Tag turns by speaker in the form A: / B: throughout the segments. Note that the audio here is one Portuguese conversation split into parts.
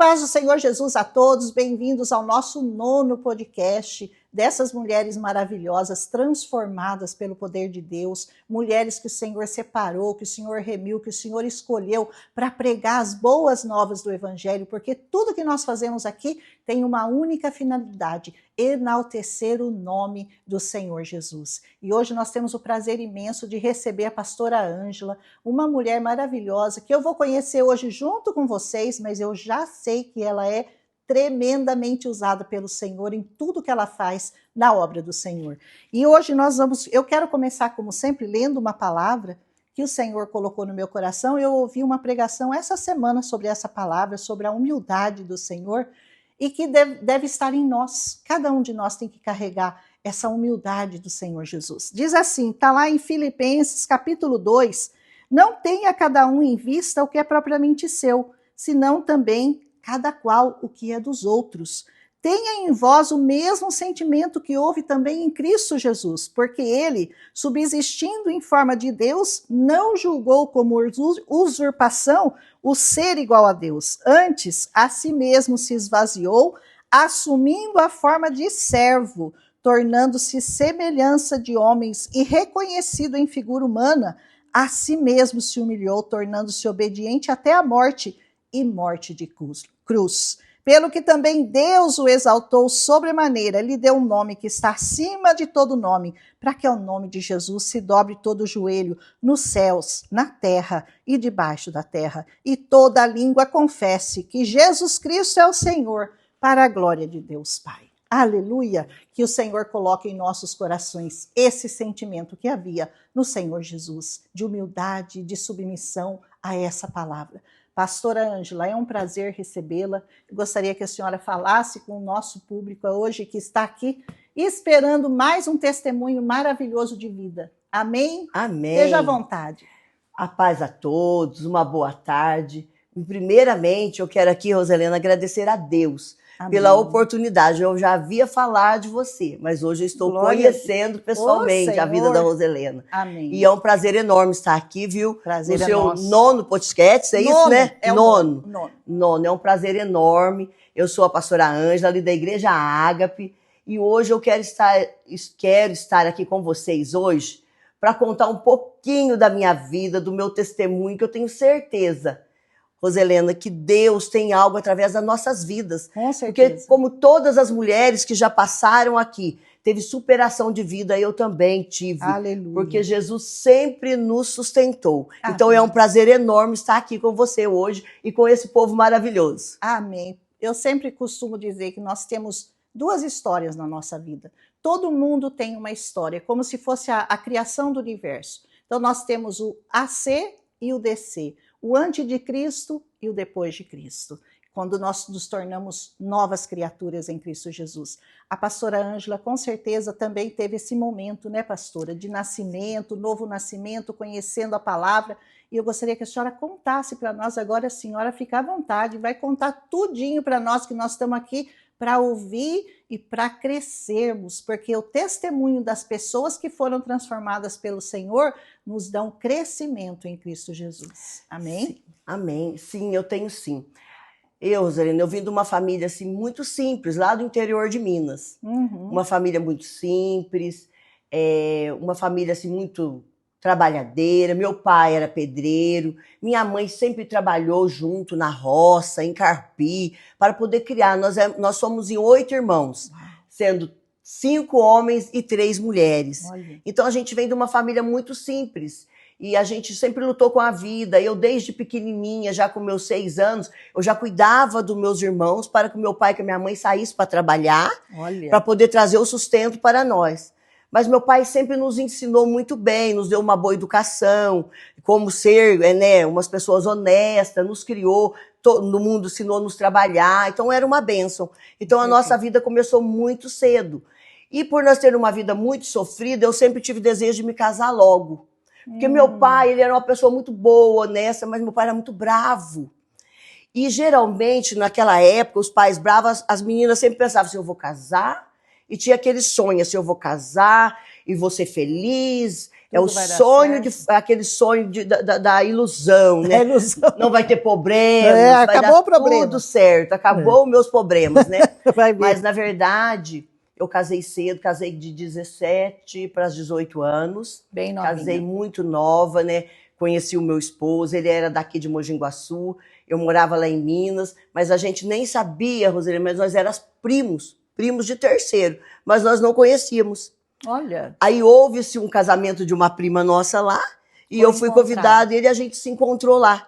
A: paz do Senhor Jesus a todos, bem-vindos ao nosso 9º podcast dessas mulheres maravilhosas, transformadas pelo poder de Deus, mulheres que o Senhor separou, que o Senhor remiu, que o Senhor escolheu para pregar as boas novas do Evangelho, porque tudo que nós fazemos aqui tem uma única finalidade: enaltecer o nome do Senhor Jesus. E hoje nós temos o prazer imenso de receber a pastora Ângela, uma mulher maravilhosa que eu vou conhecer hoje junto com vocês, mas eu já sei que ela é tremendamente usada pelo Senhor em tudo que ela faz na obra do Senhor. E hoje eu quero começar, como sempre, lendo uma palavra que o Senhor colocou no meu coração. Eu ouvi uma pregação essa semana sobre essa palavra, sobre a humildade do Senhor, e que deve estar em nós. Cada um de nós tem que carregar essa humildade do Senhor Jesus. Diz assim, está lá em Filipenses capítulo 2, não tenha cada um em vista o que é propriamente seu, senão também cada qual o que é dos outros. Tenha em vós o mesmo sentimento que houve também em Cristo Jesus, porque ele, subsistindo em forma de Deus, não julgou como usurpação o ser igual a Deus. Antes, a si mesmo se esvaziou, assumindo a forma de servo, tornando-se semelhança de homens e reconhecido em figura humana, a si mesmo se humilhou, tornando-se obediente até a morte e morte de cruz. Pelo que também Deus o exaltou sobremaneira, lhe deu um nome que está acima de todo nome, para que ao nome de Jesus se dobre todo o joelho, nos céus, na terra e debaixo da terra, e toda a língua confesse que Jesus Cristo é o Senhor, para a glória de Deus Pai. Aleluia! Que o Senhor coloque em nossos corações esse sentimento que havia no Senhor Jesus, de humildade, de submissão a essa palavra. Pastora Ângela, é um prazer recebê-la. Gostaria que a senhora falasse com o nosso público hoje que está aqui esperando mais um testemunho maravilhoso de vida. Amém?
B: Amém.
A: Seja à vontade.
B: A paz a todos, uma boa tarde. Primeiramente, eu quero aqui, Roselena, agradecer a Deus pela oportunidade. Eu já havia falado de você, mas hoje eu estou conhecendo pessoalmente a vida da Roselena.
A: Amém.
B: E é um prazer enorme estar aqui, viu?
A: Prazer
B: no
A: é
B: seu
A: nosso.
B: 9º podcast, é isso, né?
A: É
B: nono.
A: Nono.
B: É um prazer enorme. Eu sou a pastora Ângela, ali da Igreja Ágape, e hoje eu quero estar aqui com vocês hoje para contar um pouquinho da minha vida, do meu testemunho, que eu tenho certeza, Roselena, que Deus tem algo através das nossas vidas.
A: Com certeza.
B: Porque como todas as mulheres que já passaram aqui, teve superação de vida, eu também tive.
A: Aleluia.
B: Porque Jesus sempre nos sustentou.
A: Amém.
B: Então é um prazer enorme estar aqui com você hoje e com esse povo maravilhoso.
A: Amém. Eu sempre costumo dizer que nós temos duas histórias na nossa vida. Todo mundo tem uma história, como se fosse a criação do universo. Então nós temos o AC e o DC. O antes de Cristo e o depois de Cristo, quando nós nos tornamos novas criaturas em Cristo Jesus. A pastora Ângela, com certeza, também teve esse momento, né, pastora, de nascimento, novo nascimento, conhecendo a palavra. E eu gostaria que a senhora contasse para nós agora. A senhora fica à vontade, vai contar tudinho para nós, que nós estamos aqui para ouvir e para crescermos, porque o testemunho das pessoas que foram transformadas pelo Senhor nos dão crescimento em Cristo Jesus. Amém?
B: Sim, amém. Sim, eu tenho sim. Roselena, eu vim de uma família assim, muito simples, lá do interior de Minas. Uma família muito simples, uma família assim, muito trabalhadeira. Meu pai era pedreiro, minha mãe sempre trabalhou junto na roça, em Carpi, para poder criar. Nós somos em 8 irmãos, sendo 5 homens e 3 mulheres.
A: Olha.
B: Então a gente vem de uma família muito simples. E a gente sempre lutou com a vida. Eu, desde pequenininha, já com meus 6 anos, eu já cuidava dos meus irmãos para que o meu pai e a minha mãe saíssem para trabalhar, para poder trazer o sustento para nós. Mas meu pai sempre nos ensinou muito bem, nos deu uma boa educação, como ser, umas pessoas honestas, nos criou, no mundo ensinou a nos trabalhar, então era uma bênção. Então a nossa vida começou muito cedo. E por nós ter uma vida muito sofrida, eu sempre tive desejo de me casar logo. Porque meu pai, ele era uma pessoa muito boa, honesta, mas meu pai era muito bravo. E geralmente, naquela época, os pais bravos, as meninas sempre pensavam assim, eu vou casar, e tinha aquele sonho assim, eu vou casar e vou ser feliz, É o sonho, aquele sonho da ilusão, né?
A: Ilusão.
B: Não vai ter problemas, vai
A: acabou
B: dar
A: o problema.
B: Tudo certo, acabou os meus problemas, né?
A: Vai ver.
B: Mas, na verdade, eu casei cedo, casei de 17 para 18 anos.
A: Bem novinha.
B: Casei muito nova, né? Conheci o meu esposo, ele era daqui de Mogi Guaçu, eu morava lá em Minas, mas a gente nem sabia, Roselina, mas nós éramos primos de terceiro, mas nós não conhecíamos.
A: Olha.
B: Aí houve-se um casamento de uma prima nossa lá, e eu fui convidada, e a gente se encontrou lá.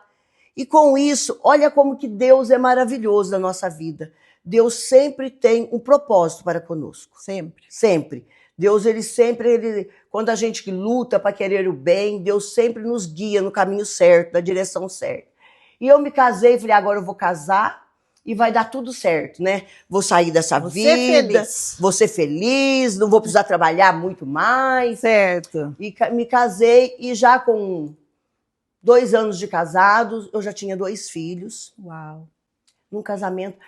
B: E com isso, olha como que Deus é maravilhoso na nossa vida. Deus sempre tem um propósito para conosco.
A: Sempre.
B: Sempre. Deus, quando a gente luta para querer o bem, Deus sempre nos guia no caminho certo, na direção certa. E eu me casei e falei, agora eu vou casar e vai dar tudo certo, né? Vou sair dessa vida, vou ser feliz, não vou precisar trabalhar muito mais.
A: Certo.
B: E me casei e já com 2 anos de casados, eu já tinha 2 filhos.
A: Uau.
B: Num casamento.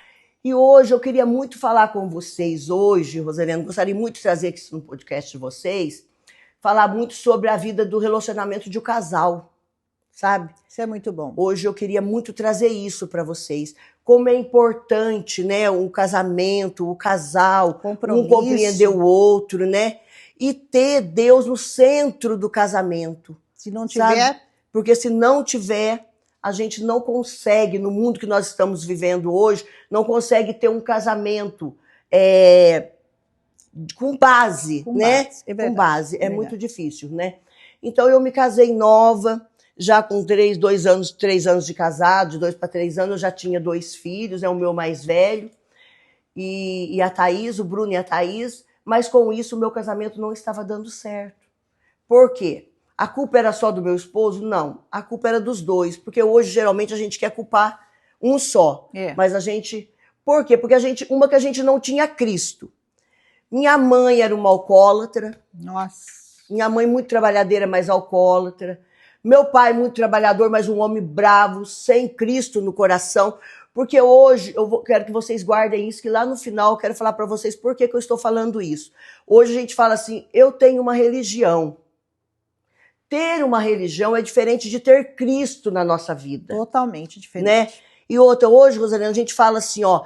B: E hoje eu queria muito falar com vocês, hoje, Roselena, gostaria muito de trazer aqui no podcast de vocês, falar muito sobre a vida do relacionamento de um casal, sabe?
A: Isso é muito bom.
B: Hoje eu queria muito trazer isso para vocês. Como é importante, né, um casamento, o casal,
A: compromisso.
B: Um compreender o outro, né? E ter Deus no centro do casamento.
A: Se não tiver...
B: Sabe? Porque se não tiver... A gente não consegue, no mundo que nós estamos vivendo hoje, não consegue ter um casamento com base, né? Com base. É muito difícil, né? Então, eu me casei nova, já com 3 anos de casado, de 2 para 3 anos, eu já tinha 2 filhos, o meu mais velho, e a Thaís, o Bruno e a Thaís, mas com isso o meu casamento não estava dando certo. Por quê? A culpa era só do meu esposo? Não. A culpa era dos dois. Porque hoje, geralmente, a gente quer culpar um só. Mas a gente... Por quê? Porque que a gente não tinha Cristo. Minha mãe era uma alcoólatra.
A: Nossa.
B: Minha mãe muito trabalhadeira, mas alcoólatra. Meu pai muito trabalhador, mas um homem bravo, sem Cristo no coração. Porque hoje, quero que vocês guardem isso, que lá no final eu quero falar para vocês por que eu estou falando isso. Hoje a gente fala assim, eu tenho uma religião. Ter uma religião é diferente de ter Cristo na nossa vida.
A: Totalmente diferente.
B: Né? E outra, hoje, Rosalina, a gente fala assim, ó,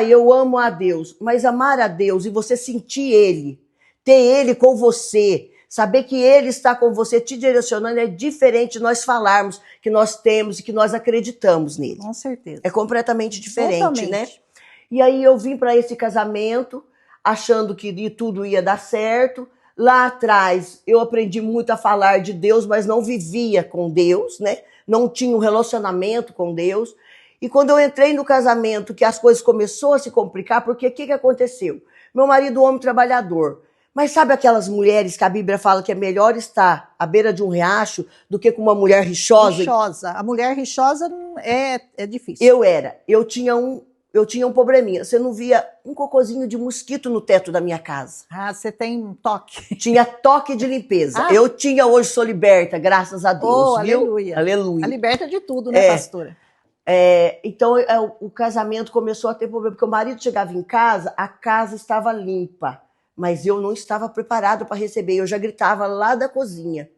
B: eu amo a Deus, mas amar a Deus e você sentir Ele, ter Ele com você, saber que Ele está com você, te direcionando, é diferente de nós falarmos que nós temos e que nós acreditamos nele.
A: Com certeza.
B: É completamente diferente,
A: totalmente.
B: Né? E aí eu vim para esse casamento, achando que tudo ia dar certo. Lá atrás, eu aprendi muito a falar de Deus, mas não vivia com Deus, né? Não tinha um relacionamento com Deus. E quando eu entrei no casamento, que as coisas começaram a se complicar, porque o que aconteceu? Meu marido, homem trabalhador. Mas sabe aquelas mulheres que a Bíblia fala que é melhor estar à beira de um riacho do que com uma mulher rixosa?
A: Rixosa. A mulher rixosa é difícil.
B: Eu tinha um probleminha. Você não via um cocôzinho de mosquito no teto da minha casa.
A: Você tem um toque.
B: Tinha toque de limpeza. Eu tinha hoje, sou liberta, graças a Deus. Viu?
A: Aleluia.
B: Aleluia.
A: A liberta de tudo, né, pastora?
B: Então, o casamento começou a ter problema, porque o marido chegava em casa, a casa estava limpa, mas eu não estava preparado para receber. Eu já gritava lá da cozinha.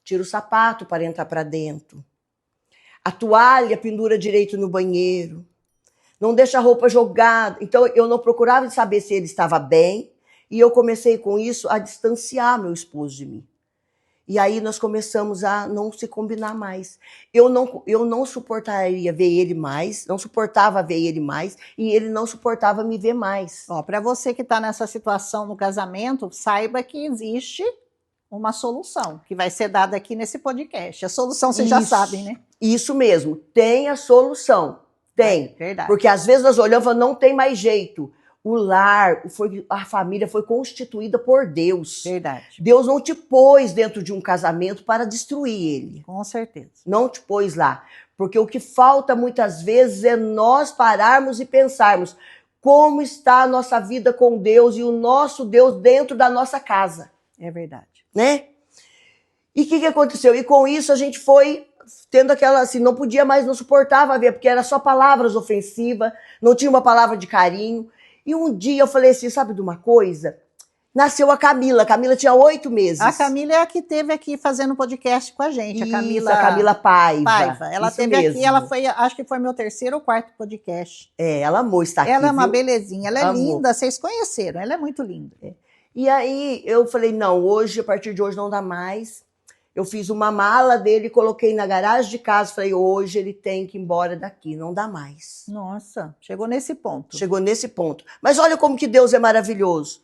B: Tira o sapato para entrar para dentro. A toalha pendura direito no banheiro. Não deixa a roupa jogada. Então, eu não procurava saber se ele estava bem. E eu comecei com isso a distanciar meu esposo de mim. E aí nós começamos a não se combinar mais. Eu não suportaria ver ele mais, não suportava ver ele mais, e ele não suportava me ver mais.
A: Para você que está nessa situação no casamento, saiba que existe uma solução, que vai ser dada aqui nesse podcast. A solução vocês já sabem, né?
B: Isso mesmo, tem a solução. Tem.
A: Verdade.
B: Porque às vezes nós olhamos e falamos, não tem mais jeito. O lar, a família foi constituída por Deus.
A: Verdade.
B: Deus não te pôs dentro de um casamento para destruir ele.
A: Com certeza.
B: Não te pôs lá. Porque o que falta muitas vezes é nós pararmos e pensarmos como está a nossa vida com Deus e o nosso Deus dentro da nossa casa.
A: É verdade.
B: Né? E o que aconteceu? E com isso a gente foi tendo aquela, assim, não podia mais, não suportava ver, porque era só palavras ofensivas, não tinha uma palavra de carinho. E um dia eu falei assim, sabe de uma coisa? nasceu a Camila. A Camila tinha 8 meses.
A: A Camila é a que esteve aqui fazendo podcast com a gente.
B: Isso, a Camila Paiva.
A: Ela
B: Isso
A: esteve
B: mesmo.
A: aqui, ela foi, acho que foi meu 3º ou 4º podcast.
B: Ela amou estar aqui,
A: Ela é uma
B: viu?
A: belezinha, ela é
B: Amou.
A: linda, vocês conheceram, ela é muito linda.
B: E aí eu falei, não, hoje, a partir de hoje não dá mais. Eu fiz uma mala dele, coloquei na garagem de casa, falei, hoje ele tem que ir embora daqui, não dá mais.
A: Nossa, chegou nesse ponto.
B: Chegou nesse ponto. Mas olha como que Deus é maravilhoso.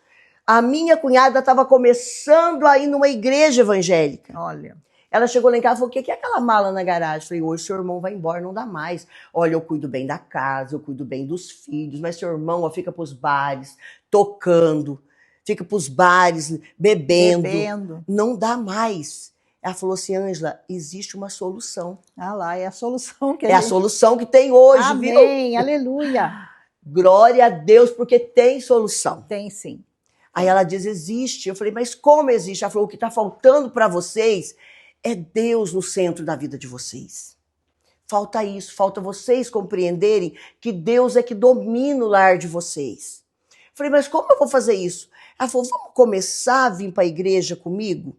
B: A minha cunhada estava começando a ir numa igreja evangélica.
A: Olha.
B: Ela chegou lá em casa e falou, o que é aquela mala na garagem? Eu falei, hoje seu irmão vai embora, não dá mais. Olha, eu cuido bem da casa, eu cuido bem dos filhos, mas seu irmão ó, fica pros bares, tocando, fica pros bares, bebendo. Não dá mais. Ela falou assim, Ângela, existe uma solução.
A: Ah lá, é a solução que
B: a solução que tem hoje,
A: Amém,
B: viu?
A: Amém, aleluia.
B: Glória a Deus, porque tem solução.
A: Tem sim.
B: Aí ela diz, existe. Eu falei, mas como existe? Ela falou, o que está faltando para vocês é Deus no centro da vida de vocês. Falta isso, falta vocês compreenderem que Deus é que domina o lar de vocês. Eu falei, mas como eu vou fazer isso? Ela falou, vamos começar a vir para a igreja comigo?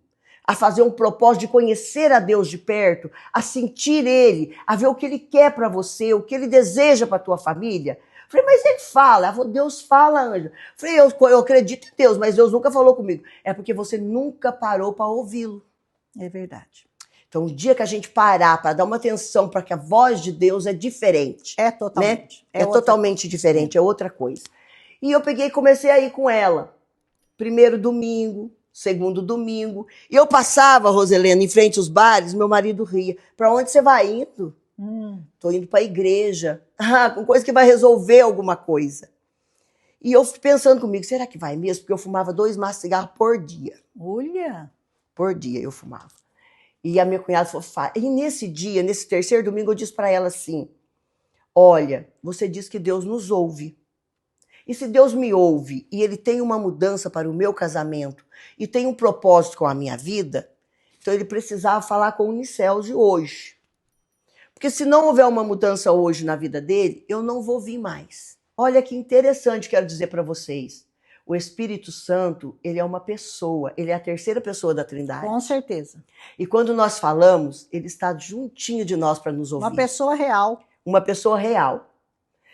B: A fazer um propósito de conhecer a Deus de perto, a sentir Ele, a ver o que Ele quer para você, o que Ele deseja para a tua família. Eu falei, mas Ele fala. Ela falou, Deus fala, Ângela. Eu falei, eu acredito em Deus, mas Deus nunca falou comigo. É porque você nunca parou para ouvi-lo.
A: É verdade.
B: Então, o dia que a gente parar para dar uma atenção para que a voz de Deus é diferente.
A: É totalmente.
B: Né? É totalmente diferente, é outra coisa. E eu peguei e comecei a ir com ela. Primeiro domingo, segundo domingo. E eu passava, Roselena, em frente aos bares, meu marido ria. Para onde você vai indo? Tô indo para a igreja. Com coisa que vai resolver alguma coisa. E eu fui pensando comigo, será que vai mesmo? Porque eu fumava 2 maços de cigarro por dia.
A: Olha!
B: Por dia eu fumava. E a minha cunhada falou, e nesse dia, nesse 3º domingo, eu disse para ela assim, olha, você diz que Deus nos ouve. E se Deus me ouve e Ele tem uma mudança para o meu casamento e tem um propósito com a minha vida, então Ele precisava falar com o Unicelso hoje. Porque se não houver uma mudança hoje na vida dele, eu não vou vir mais. Olha que interessante, quero dizer para vocês. O Espírito Santo, ele é uma pessoa, ele é a 3ª pessoa da Trindade.
A: Com certeza.
B: E quando nós falamos, ele está juntinho de nós para nos ouvir.
A: Uma pessoa real.
B: Uma pessoa real.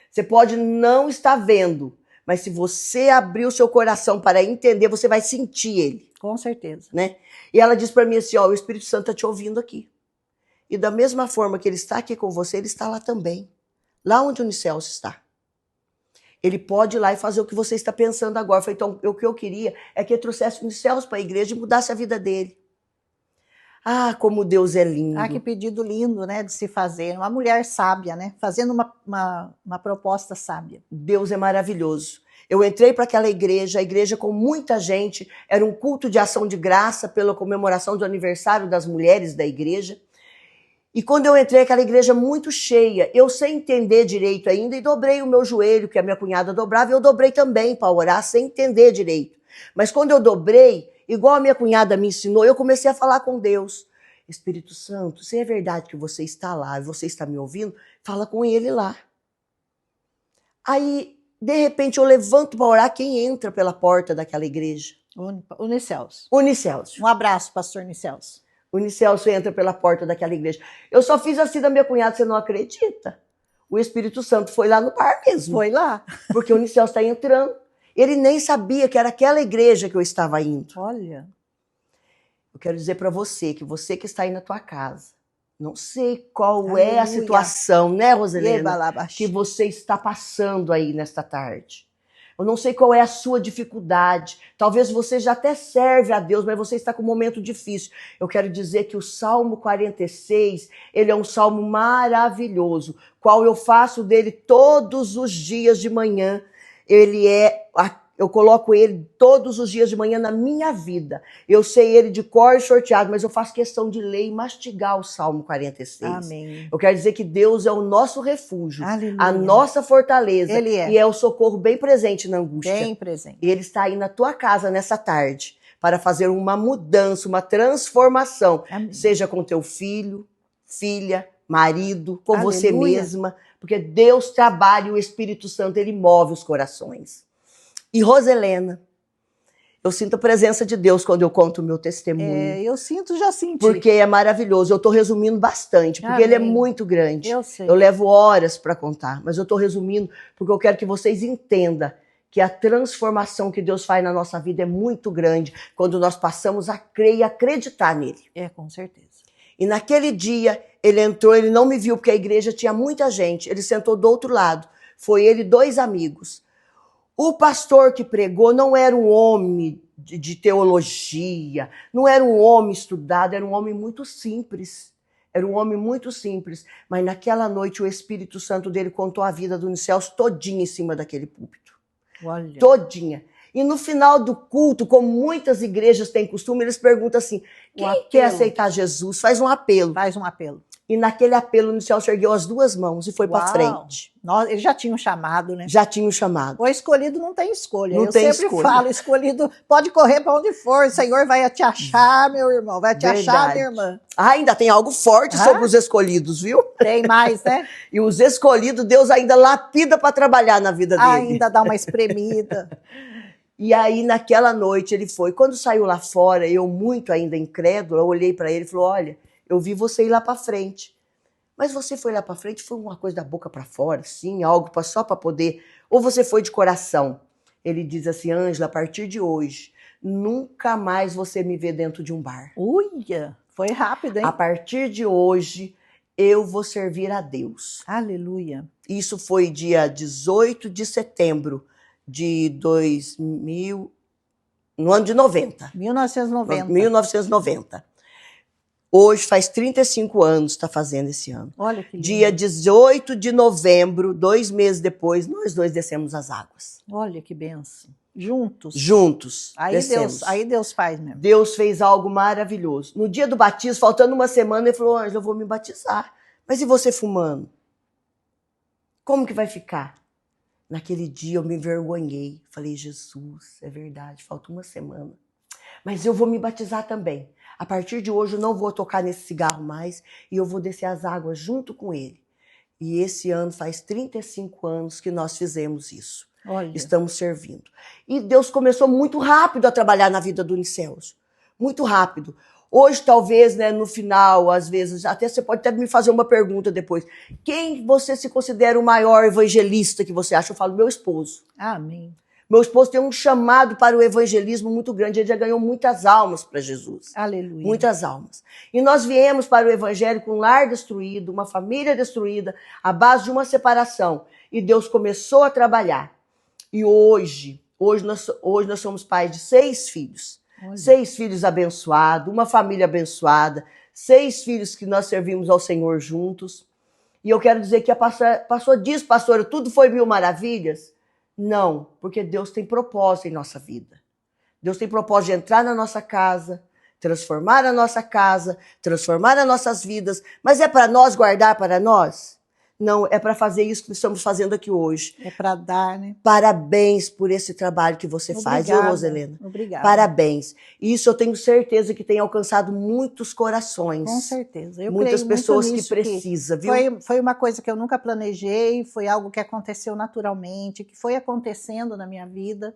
B: Você pode não estar vendo, mas se você abrir o seu coração para entender, você vai sentir ele.
A: Com certeza.
B: Né? E ela disse para mim assim, ó, o Espírito Santo está te ouvindo aqui. E da mesma forma que ele está aqui com você, ele está lá também. Lá onde o Unicelso está. Ele pode ir lá e fazer o que você está pensando agora. Eu falei, então, o que eu queria é que ele trouxesse o Unicelso para a igreja e mudasse a vida dele. Ah, como Deus é lindo.
A: Ah, que pedido lindo, né, de se fazer. Uma mulher sábia, né, fazendo uma proposta sábia.
B: Deus é maravilhoso. Eu entrei para aquela igreja, a igreja com muita gente, era um culto de ação de graça pela comemoração do aniversário das mulheres da igreja. E quando eu entrei, aquela igreja muito cheia, eu sem entender direito ainda, e dobrei o meu joelho, que a minha cunhada dobrava, e eu dobrei também para orar, sem entender direito. Mas quando eu dobrei, igual a minha cunhada me ensinou, eu comecei a falar com Deus. Espírito Santo, se é verdade que você está lá e você está me ouvindo, fala com ele lá. Aí, de repente, eu levanto para orar, quem entra pela porta daquela igreja?
A: Unicelso.
B: Unicelso.
A: Um abraço, pastor Unicelso.
B: O Unicelso entra pela porta daquela igreja. Eu só fiz assim da minha cunhada, você não acredita? O Espírito Santo foi lá no bar mesmo.
A: Foi lá.
B: Porque o Unicelso está entrando. Ele nem sabia que era aquela igreja que eu estava indo.
A: Olha.
B: Eu quero dizer para você que está aí na tua casa, não sei qual
A: Aleluia.
B: É a situação, né, Roselena,
A: Eba,
B: que você está passando aí nesta tarde. Eu não sei qual é a sua dificuldade. Talvez você já até serve a Deus, mas você está com um momento difícil. Eu quero dizer que o Salmo 46, ele é um salmo maravilhoso, qual eu faço dele todos os dias de manhã. Eu coloco ele todos os dias de manhã na minha vida. Eu sei ele de cor e sorteado, mas eu faço questão de ler e mastigar o Salmo 46.
A: Amém.
B: Eu quero dizer que Deus é o nosso refúgio,
A: Aleluia.
B: a nossa fortaleza.
A: Ele é.
B: E é o socorro bem presente na angústia.
A: Bem presente.
B: E ele está aí na tua casa nessa tarde para fazer uma mudança, uma transformação.
A: Amém.
B: Seja com teu filho, filha, marido, com
A: Aleluia.
B: você mesma. Porque Deus trabalha e o Espírito Santo, ele move os corações. E Roselena, Eu sinto a presença de Deus quando eu conto o meu testemunho.
A: Eu sinto, já senti.
B: Porque é maravilhoso. Eu estou resumindo bastante, porque ele é muito grande.
A: Eu sei.
B: Eu levo horas para contar, mas eu estou resumindo porque eu quero que vocês entendam que a transformação que Deus faz na nossa vida é muito grande quando nós passamos a crer e acreditar nele.
A: Com certeza.
B: E naquele dia, ele entrou, ele não me viu, porque a igreja tinha muita gente. Ele sentou do outro lado. Foi ele e 2 amigos. O pastor que pregou não era um homem de teologia, não era um homem estudado, era um homem muito simples. Era um homem muito simples. Mas naquela noite, o Espírito Santo dele contou a vida do Unicelso todinha em cima daquele púlpito.
A: Olha.
B: Todinha. E no final do culto, como muitas igrejas têm costume, eles perguntam assim, quem quer aceitar Jesus? Faz um apelo.
A: Faz um apelo.
B: E naquele apelo, o Unicelso ergueu as 2 mãos e foi para frente.
A: Ele já tinha um chamado, né?
B: Já tinha um chamado.
A: O escolhido não tem escolha.
B: Não
A: Eu
B: tem
A: sempre
B: escolha.
A: falo, escolhido pode correr para onde for. O Senhor vai te achar, meu irmão. Vai te achar, minha irmã.
B: Ainda tem algo forte sobre os escolhidos, viu?
A: Tem mais, né?
B: E os escolhidos, Deus ainda lapida para trabalhar na vida dele.
A: Ainda dá uma espremida.
B: E aí, naquela noite, ele foi. Quando saiu lá fora, eu muito ainda incrédula, eu olhei para ele e falei, olha, eu vi você ir lá para frente. Mas você foi lá para frente, foi uma coisa da boca para fora, sim, algo só para poder... Ou você foi de coração? Ele diz assim, Ângela, a partir de hoje, nunca mais você me vê dentro de um bar.
A: Uia, foi rápido, hein?
B: A partir de hoje, eu vou servir a Deus.
A: Aleluia.
B: Isso foi dia 18 de setembro de 2000, no ano de 90.
A: 1990.
B: 1990. Hoje faz 35 anos, está fazendo esse ano.
A: Olha que lindo.
B: Dia 18 de novembro, 2 meses depois, nós 2 descemos as águas.
A: Olha que benção. Juntos.
B: Juntos.
A: Aí Deus faz mesmo.
B: Deus fez algo maravilhoso. No dia do batismo, faltando uma semana, ele falou, Ângela, eu vou me batizar. Mas e você fumando? Como que vai ficar? Naquele dia eu me envergonhei. Falei, Jesus, é verdade, falta uma semana. Mas eu vou me batizar também. A partir de hoje eu não vou tocar nesse cigarro mais e eu vou descer as águas junto com ele. E esse ano faz 35 anos que nós fizemos isso.
A: Olha.
B: Estamos servindo. E Deus começou muito rápido a trabalhar na vida do Unicelso. Muito rápido. Hoje, talvez, né, no final, às vezes, até você pode até me fazer uma pergunta depois. Quem você se considera o maior evangelista que você acha? Eu falo, meu esposo.
A: Amém.
B: Meu esposo tem um chamado para o evangelismo muito grande. Ele já ganhou muitas almas para Jesus.
A: Aleluia.
B: Muitas almas. E nós viemos para o evangelho com um lar destruído, uma família destruída, à base de uma separação. E Deus começou a trabalhar. E hoje nós somos pais de 6 filhos.
A: Olha.
B: 6 filhos abençoados, uma família abençoada, 6 filhos que nós servimos ao Senhor juntos. E eu quero dizer que a pastora diz, pastora, tudo foi 1000 maravilhas? Não, porque Deus tem propósito em nossa vida. Deus tem propósito de entrar na nossa casa, transformar a nossa casa, transformar as nossas vidas. Mas é para nós guardar para nós? Não, é para fazer isso que estamos fazendo aqui hoje.
A: É para dar, né?
B: Parabéns por esse trabalho que você faz, viu, Roselena?
A: Obrigada.
B: Parabéns. Isso eu tenho certeza que tem alcançado muitos corações.
A: Com certeza. Eu
B: Muitas
A: creio
B: pessoas
A: muito
B: que
A: nisso,
B: precisam, viu?
A: Foi uma coisa que eu nunca planejei, foi algo que aconteceu naturalmente, que foi acontecendo na minha vida.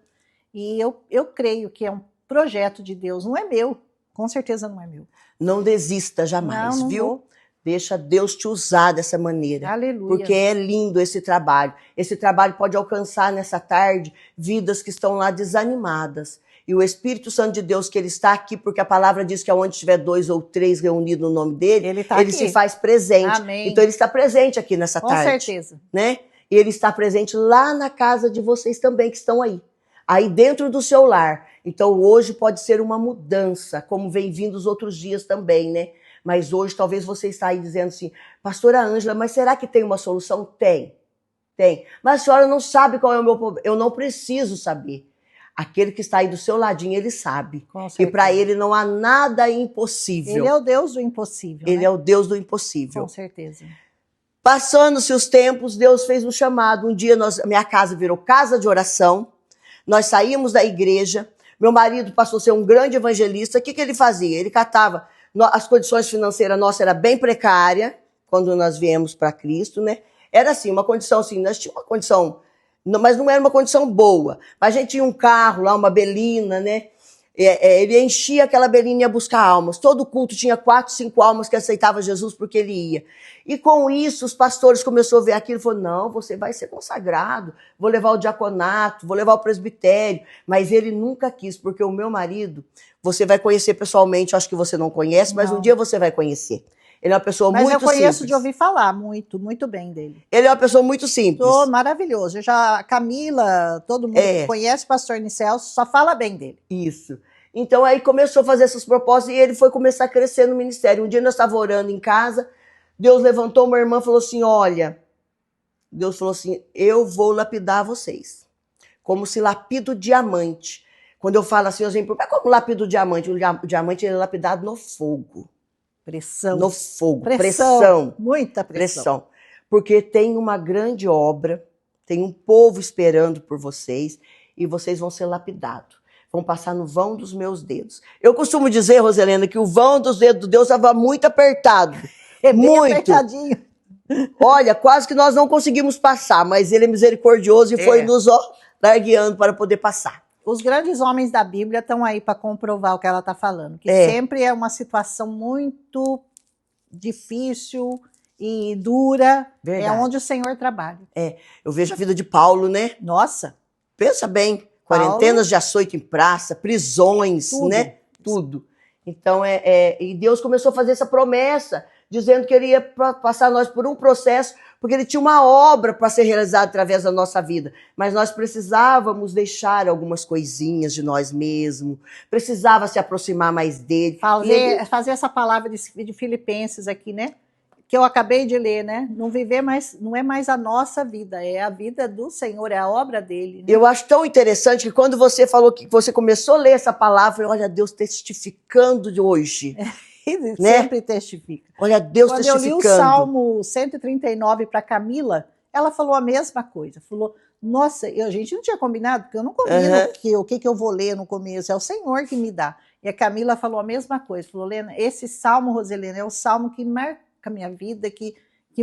A: E eu creio que é um projeto de Deus, não é meu. Com certeza não é meu.
B: Não desista jamais,
A: não
B: viu?
A: Vou.
B: Deixa Deus te usar dessa maneira.
A: Aleluia.
B: Porque é lindo esse trabalho. Esse trabalho pode alcançar nessa tarde vidas que estão lá desanimadas. E o Espírito Santo de Deus, que ele está aqui, porque a palavra diz que onde tiver 2 ou 3 reunidos no nome dele, ele se faz presente.
A: Amém.
B: Então ele está presente aqui nessa tarde.
A: Com certeza.
B: Né? E ele está presente lá na casa de vocês também, que estão aí. Aí dentro do seu lar. Então hoje pode ser uma mudança, como vem vindo os outros dias também, né? Mas hoje talvez você está aí dizendo assim, pastora Ângela, mas será que tem uma solução? Tem. Mas a senhora não sabe qual é o meu problema. Eu não preciso saber. Aquele que está aí do seu ladinho, ele sabe. E para ele não há nada impossível.
A: Ele é o Deus do impossível.
B: Ele é o Deus do impossível.
A: Com certeza.
B: Passando-se os tempos, Deus fez um chamado. Um dia minha casa virou casa de oração. Nós saímos da igreja. Meu marido passou a ser um grande evangelista. O que ele fazia? Ele catava... As condições financeiras nossas eram bem precárias quando nós viemos para Cristo, né? Era assim, uma condição assim, nós tínhamos uma condição, mas não era uma condição boa. A gente tinha um carro lá, uma Belina, né? Ele enchia aquela belinha e ia buscar almas. Todo culto tinha 4, 5 almas que aceitavam Jesus porque ele ia. E com isso, os pastores começaram a ver aquilo e falaram, não, você vai ser consagrado, vou levar o diaconato, vou levar o presbitério. Mas ele nunca quis, porque o meu marido, você vai conhecer pessoalmente, acho que você não conhece, mas um dia você vai conhecer. Ele é uma pessoa muito simples.
A: Mas eu conheço de ouvir falar muito, muito bem dele.
B: Ele é uma pessoa muito simples.
A: Maravilhoso. A Camila, todo mundo que conhece o pastor Nicelso, só fala bem dele.
B: Isso. Então aí começou a fazer essas propostas e ele foi começar a crescer no ministério. Um dia nós estávamos orando em casa, Deus levantou uma irmã e falou assim, olha, Deus falou assim, eu vou lapidar vocês. Como se lapida o diamante. Quando eu falo assim, eu sempre, mas como lapida o diamante? O diamante ele é lapidado no fogo.
A: Pressão.
B: No fogo. Pressão.
A: Muita pressão.
B: Porque tem uma grande obra, tem um povo esperando por vocês e vocês vão ser lapidados. Vão passar no vão dos meus dedos. Eu costumo dizer, Roselena, que o vão dos dedos de Deus estava muito apertado.
A: É bem
B: muito.
A: apertadinho.
B: Olha, quase que nós não conseguimos passar, mas ele é misericordioso e foi nos largueando para poder passar.
A: Os grandes homens da Bíblia estão aí para comprovar o que ela está falando, que sempre é uma situação muito difícil e dura,
B: Verdade.
A: É onde o Senhor trabalha.
B: Eu vejo a vida de Paulo, né?
A: Nossa!
B: Pensa bem, quarentenas de açoite em praça, prisões,
A: tudo.
B: Né? Tudo. Então, e Deus começou a fazer essa promessa, dizendo que ele ia passar nós por um processo, porque ele tinha uma obra para ser realizada através da nossa vida. Mas nós precisávamos deixar algumas coisinhas de nós mesmos, precisava se aproximar mais dele.
A: Fazer essa palavra de Filipenses aqui, né? Que eu acabei de ler, né? Não é mais a nossa vida, é a vida do Senhor, é a obra dele. Né?
B: Eu acho tão interessante que quando você falou que você começou a ler essa palavra, olha, Deus testificando de hoje.
A: Ele
B: né?
A: Sempre testifica.
B: Olha, Deus
A: Quando
B: testificando.
A: Quando eu li o Salmo 139 para Camila, ela falou a mesma coisa. Falou, nossa, a gente não tinha combinado, porque eu não combino o que eu vou ler no começo, é o Senhor que me dá. E a Camila falou a mesma coisa. Falou, Lena, esse Salmo, Roselena, é o Salmo que marca a minha vida, que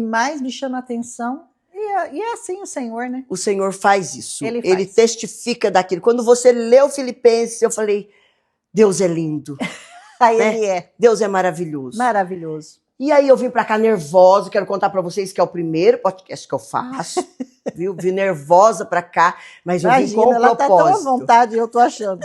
A: mais me chama a atenção. E é assim o Senhor, né?
B: O Senhor faz isso.
A: Ele faz.
B: Ele testifica daquilo. Quando você leu Filipenses, eu falei, Deus é lindo.
A: Aí
B: né?
A: ele é.
B: Deus é maravilhoso.
A: Maravilhoso.
B: E aí eu vim pra cá nervosa, quero contar pra vocês que é o primeiro podcast que eu faço, viu? Vim nervosa pra cá, mas eu vim com um
A: ela
B: propósito.
A: Tá tão à vontade, eu tô achando.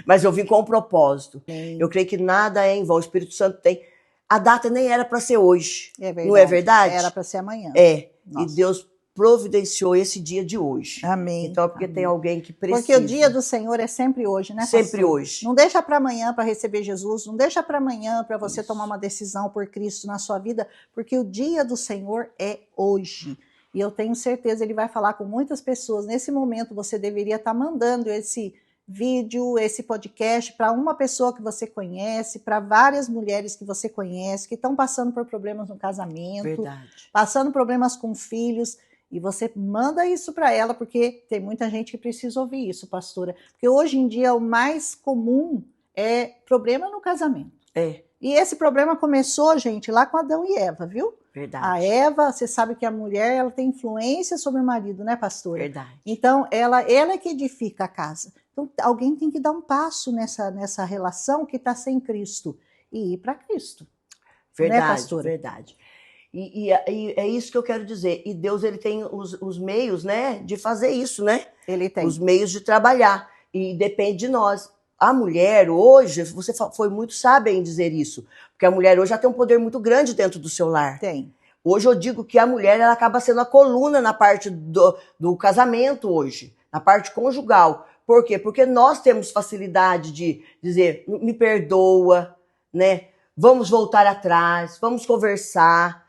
B: Mas eu vim com um propósito.
A: Sim.
B: Eu creio que nada é em vão, o Espírito Santo tem. A data nem era pra ser hoje,
A: verdade.
B: Não é verdade?
A: Era pra ser amanhã.
B: E Deus providenciou esse dia de hoje.
A: Amém.
B: Então é porque tem alguém que precisa.
A: Porque o dia do Senhor é sempre hoje, né, pastor?
B: Sempre hoje.
A: Não deixa para amanhã para receber Jesus, não deixa para amanhã para você tomar uma decisão por Cristo na sua vida, porque o dia do Senhor é hoje. E eu tenho certeza, ele vai falar com muitas pessoas. Nesse momento você deveria estar mandando esse vídeo, esse podcast para uma pessoa que você conhece, para várias mulheres que você conhece, que estão passando por problemas no casamento,
B: Verdade.
A: Passando problemas com filhos. E você manda isso para ela, porque tem muita gente que precisa ouvir isso, pastora. Porque hoje em dia o mais comum é problema no casamento. E esse problema começou, gente, lá com Adão e Eva, viu?
B: Verdade.
A: A Eva, você sabe que a mulher ela tem influência sobre o marido, né, pastora?
B: Verdade.
A: Então, ela é que edifica a casa. Então, alguém tem que dar um passo nessa relação que está sem Cristo e ir para Cristo.
B: Verdade,
A: né, pastora?
B: Verdade. E é isso que eu quero dizer. E Deus ele tem os meios, né, de fazer isso, né?
A: Ele tem.
B: Os meios de trabalhar. E depende de nós. A mulher hoje, você foi muito sábia em dizer isso, porque a mulher hoje já tem um poder muito grande dentro do seu lar.
A: Tem.
B: Hoje eu digo que a mulher ela acaba sendo a coluna na parte do casamento hoje, na parte conjugal. Por quê? Porque nós temos facilidade de dizer, me perdoa, né? Vamos voltar atrás, vamos conversar.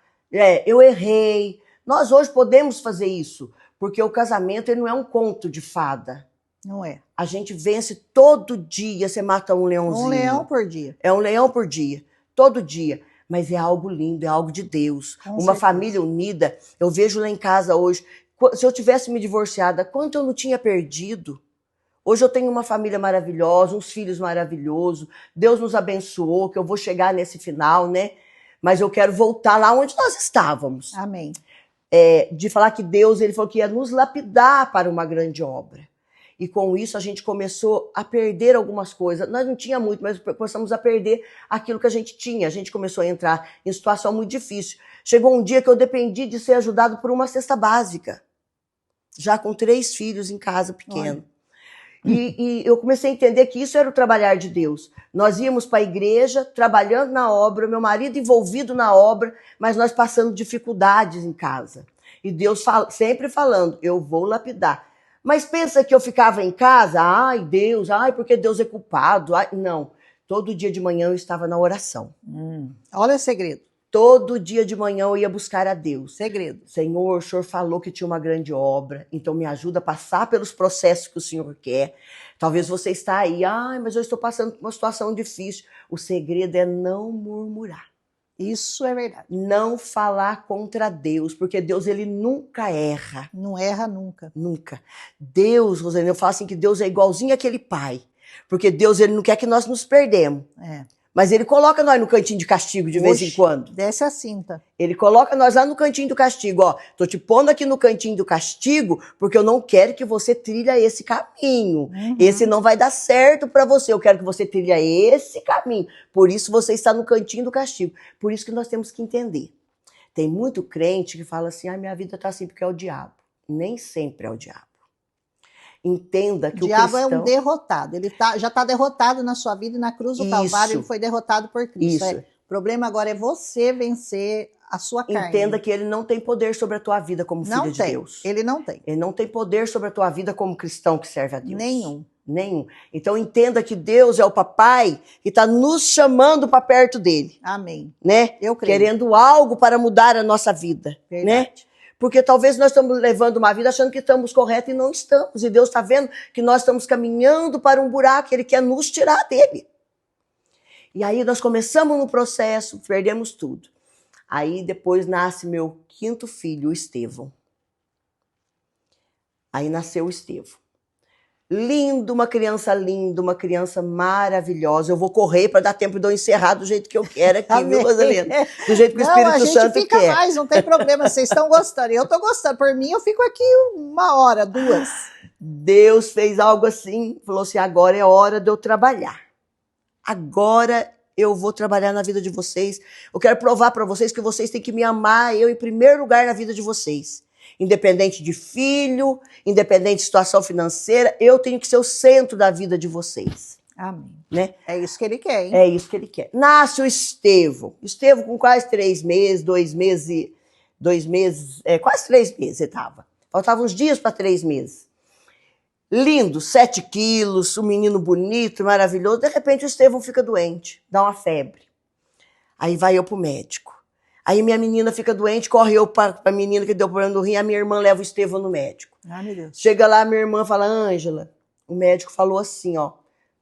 B: Eu errei. Nós hoje podemos fazer isso, porque o casamento ele não é um conto de fada.
A: Não é.
B: A gente vence todo dia, você mata um leãozinho.
A: Um leão por dia.
B: É um leão por dia, todo dia. Mas é algo lindo, é algo de Deus. Uma família unida. Eu vejo lá em casa hoje, se eu tivesse me divorciado, quanto eu não tinha perdido. Hoje eu tenho uma família maravilhosa, uns filhos maravilhosos. Deus nos abençoou, que eu vou chegar nesse final, né? Mas eu quero voltar lá onde nós estávamos.
A: Amém.
B: De falar que Deus, ele falou que ia nos lapidar para uma grande obra. E com isso a gente começou a perder algumas coisas. Nós não tínhamos muito, mas começamos a perder aquilo que a gente tinha. A gente começou a entrar em situação muito difícil. Chegou um dia que eu dependi de ser ajudado por uma cesta básica, já com 3 filhos em casa pequeno. E eu comecei a entender que isso era o trabalhar de Deus. Nós íamos para a igreja, trabalhando na obra, meu marido envolvido na obra, mas nós passando dificuldades em casa. E Deus sempre falando, eu vou lapidar. Mas pensa que eu ficava em casa, ai Deus, ai porque Deus é culpado. Ai, não, todo dia de manhã eu estava na oração.
A: Olha o segredo.
B: Todo dia de manhã eu ia buscar a Deus.
A: Segredo.
B: Senhor, o Senhor falou que tinha uma grande obra, então me ajuda a passar pelos processos que o Senhor quer. Talvez você está aí, ai, mas eu estou passando por uma situação difícil. O segredo é não murmurar.
A: Isso é verdade.
B: Não falar contra Deus, porque Deus, ele nunca erra.
A: Não erra nunca.
B: Nunca. Deus, Rosane, eu falo assim que Deus é igualzinho àquele pai. Porque Deus, ele não quer que nós nos perdemos. Mas ele coloca nós no cantinho de castigo de vez em quando.
A: Desce a cinta.
B: Ele coloca nós lá no cantinho do castigo. Ó, tô te pondo aqui no cantinho do castigo porque eu não quero que você trilha esse caminho. Esse não vai dar certo para você. Eu quero que você trilha esse caminho. Por isso você está no cantinho do castigo. Por isso que nós temos que entender. Tem muito crente que fala assim, minha vida tá assim porque é o diabo. Nem sempre é o diabo. Entenda que o
A: diabo
B: cristão...
A: é um derrotado. Ele já está derrotado na sua vida e na cruz do Calvário ele foi derrotado por Cristo. O problema agora é você vencer a sua carne.
B: Entenda que ele não tem poder sobre a tua vida como filho de Deus.
A: Ele não tem.
B: Ele não tem poder sobre a tua vida como cristão que serve a Deus.
A: Nenhum.
B: Então entenda que Deus é o papai que está nos chamando para perto dele.
A: Amém.
B: Né?
A: Eu creio.
B: Querendo algo para mudar a nossa vida.
A: Verdade.
B: Né? Porque talvez nós estamos levando uma vida achando que estamos corretos e não estamos. E Deus está vendo que nós estamos caminhando para um buraco, Ele quer nos tirar dele. E aí nós começamos no processo, perdemos tudo. Aí depois nasce meu 5º filho, o Estevão. Aí nasceu o Estevão. Lindo, uma criança maravilhosa. Eu vou correr para dar tempo de eu encerrar do jeito que eu quero aqui, viu, Rosalina? Do jeito que o Espírito Santo quer.
A: A gente fica mais, não tem problema, vocês estão gostando. Eu estou gostando, por mim eu fico aqui 1 hora, 2.
B: Deus fez algo assim, falou assim, agora é hora de eu trabalhar. Agora eu vou trabalhar na vida de vocês. Eu quero provar para vocês que vocês têm que me amar, eu em primeiro lugar na vida de vocês. Independente de filho, independente de situação financeira, eu tenho que ser o centro da vida de vocês.
A: Amém.
B: Né?
A: É isso que ele quer, hein?
B: É isso que ele quer. Nasce o Estevão. Estevão com quase 3 meses, 2 meses, quase 3 meses ele estava. Faltavam uns dias para 3 meses. Lindo, 7 quilos, um menino bonito, maravilhoso. De repente o Estevão fica doente, dá uma febre. Aí vai eu pro médico. Aí minha menina fica doente, corre eu para a menina que deu problema no rim, a minha irmã leva o Estevão no médico.
A: Meu Deus.
B: Chega lá, minha irmã fala, Ângela, o médico falou assim, ó,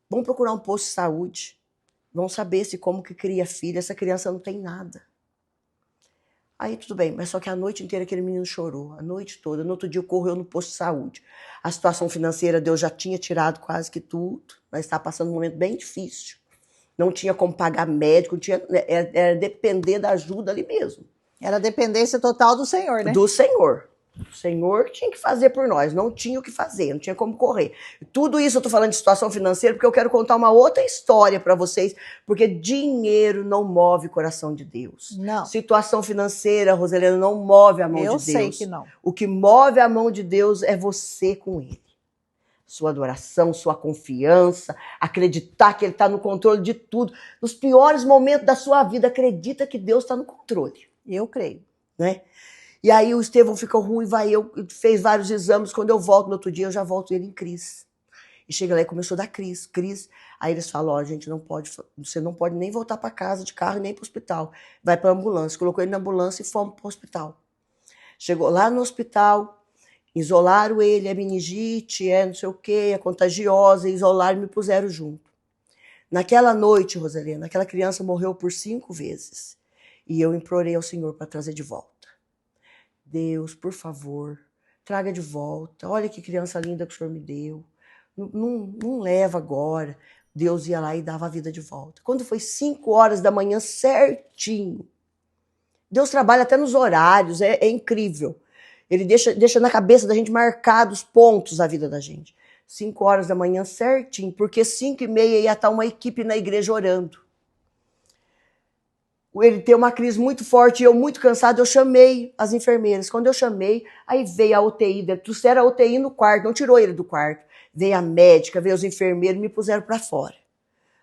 B: vamos procurar um posto de saúde, vamos saber se como que cria filho, essa criança não tem nada. Aí tudo bem, mas só que a noite inteira aquele menino chorou, a noite toda, no outro dia correu no posto de saúde. A situação financeira, Deus já tinha tirado quase que tudo, nós estávamos passando um momento bem difícil. Não tinha como pagar médico, era depender da ajuda ali mesmo.
A: Era dependência total do Senhor, né?
B: Do Senhor. O Senhor tinha que fazer por nós, não tinha o que fazer, não tinha como correr. Tudo isso eu tô falando de situação financeira porque eu quero contar uma outra história para vocês, porque dinheiro não move o coração de Deus.
A: Não.
B: Situação financeira, Rosalina, não move a mão de Deus.
A: Eu sei que não.
B: O que move a mão de Deus é você com Ele. Sua adoração, sua confiança, acreditar que Ele está no controle de tudo. Nos piores momentos da sua vida, acredita que Deus está no controle.
A: Eu creio.
B: Né? E aí o Estevão ficou ruim, fez vários exames. Quando eu volto no outro dia, eu já volto ele em crise. E chega lá e começou a dar crise. Aí eles falam, ó, gente, você não pode nem voltar para casa de carro, nem para o hospital. Vai para a ambulância. Colocou ele na ambulância e fomos para o hospital. Chegou lá no hospital, isolaram ele, é meningite, é não sei o quê, é contagiosa, isolaram e me puseram junto. Naquela noite, Rosalina, aquela criança morreu por 5 vezes. E eu implorei ao Senhor para trazer de volta. Deus, por favor, traga de volta. Olha que criança linda que o Senhor me deu. Não leva agora. Deus ia lá e dava a vida de volta. Quando foi 5 horas da manhã, certinho. Deus trabalha até nos horários, é incrível. Ele deixa na cabeça da gente marcados pontos a vida da gente. 5 horas da manhã certinho, porque 5h30 ia estar uma equipe na igreja orando. Ele tem uma crise muito forte e eu muito cansada, eu chamei as enfermeiras. Quando eu chamei, aí veio a UTI, trouxeram a UTI no quarto, não tirou ele do quarto. Veio a médica, veio os enfermeiros, me puseram para fora.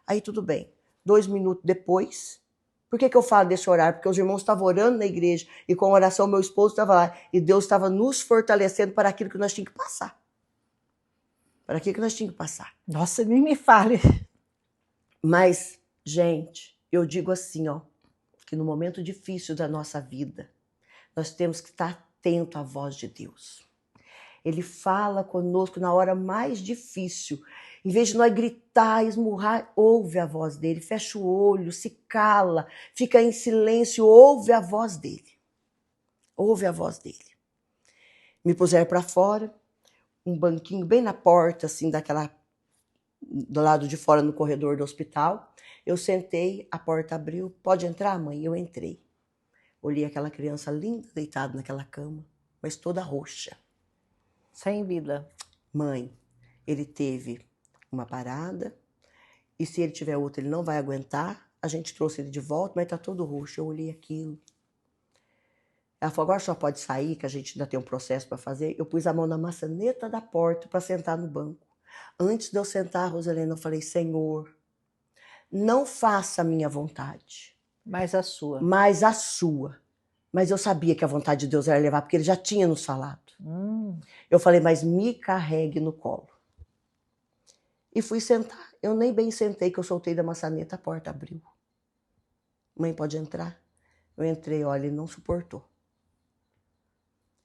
B: Aí tudo bem. 2 minutos depois, por que eu falo desse horário? Porque os irmãos estavam orando na igreja e com a oração meu esposo estava lá. E Deus estava nos fortalecendo para aquilo que nós tínhamos que passar. Para aquilo que nós tínhamos que passar.
A: Nossa, nem me fale.
B: Mas, gente, eu digo assim, ó, que no momento difícil da nossa vida, nós temos que estar atento à voz de Deus. Ele fala conosco na hora mais difícil. Em vez de nós gritar, esmurrar, ouve a voz dele, fecha o olho, se cala, fica em silêncio, ouve a voz dele. Ouve a voz dele. Me puseram para fora, um banquinho bem na porta, assim, do lado de fora, no corredor do hospital. Eu sentei, a porta abriu. Pode entrar, mãe? Eu entrei. Olhei aquela criança linda, deitada naquela cama, mas toda roxa.
A: Sem vida.
B: Mãe, ele teve uma parada, e se ele tiver outra, ele não vai aguentar. A gente trouxe ele de volta, mas tá todo roxo. Eu olhei aquilo. Ela falou, agora só pode sair, que a gente ainda tem um processo para fazer. Eu pus a mão na maçaneta da porta para sentar no banco. Antes de eu sentar, Roselena, eu falei, Senhor, não faça a minha vontade.
A: Mas a sua.
B: Mas a sua. Mas eu sabia que a vontade de Deus era levar, porque ele já tinha nos falado. Eu falei, mas me carregue no colo. E fui sentar. Eu nem bem sentei, que eu soltei da maçaneta, a porta abriu. Mãe, pode entrar? Eu entrei, olha, ele não suportou.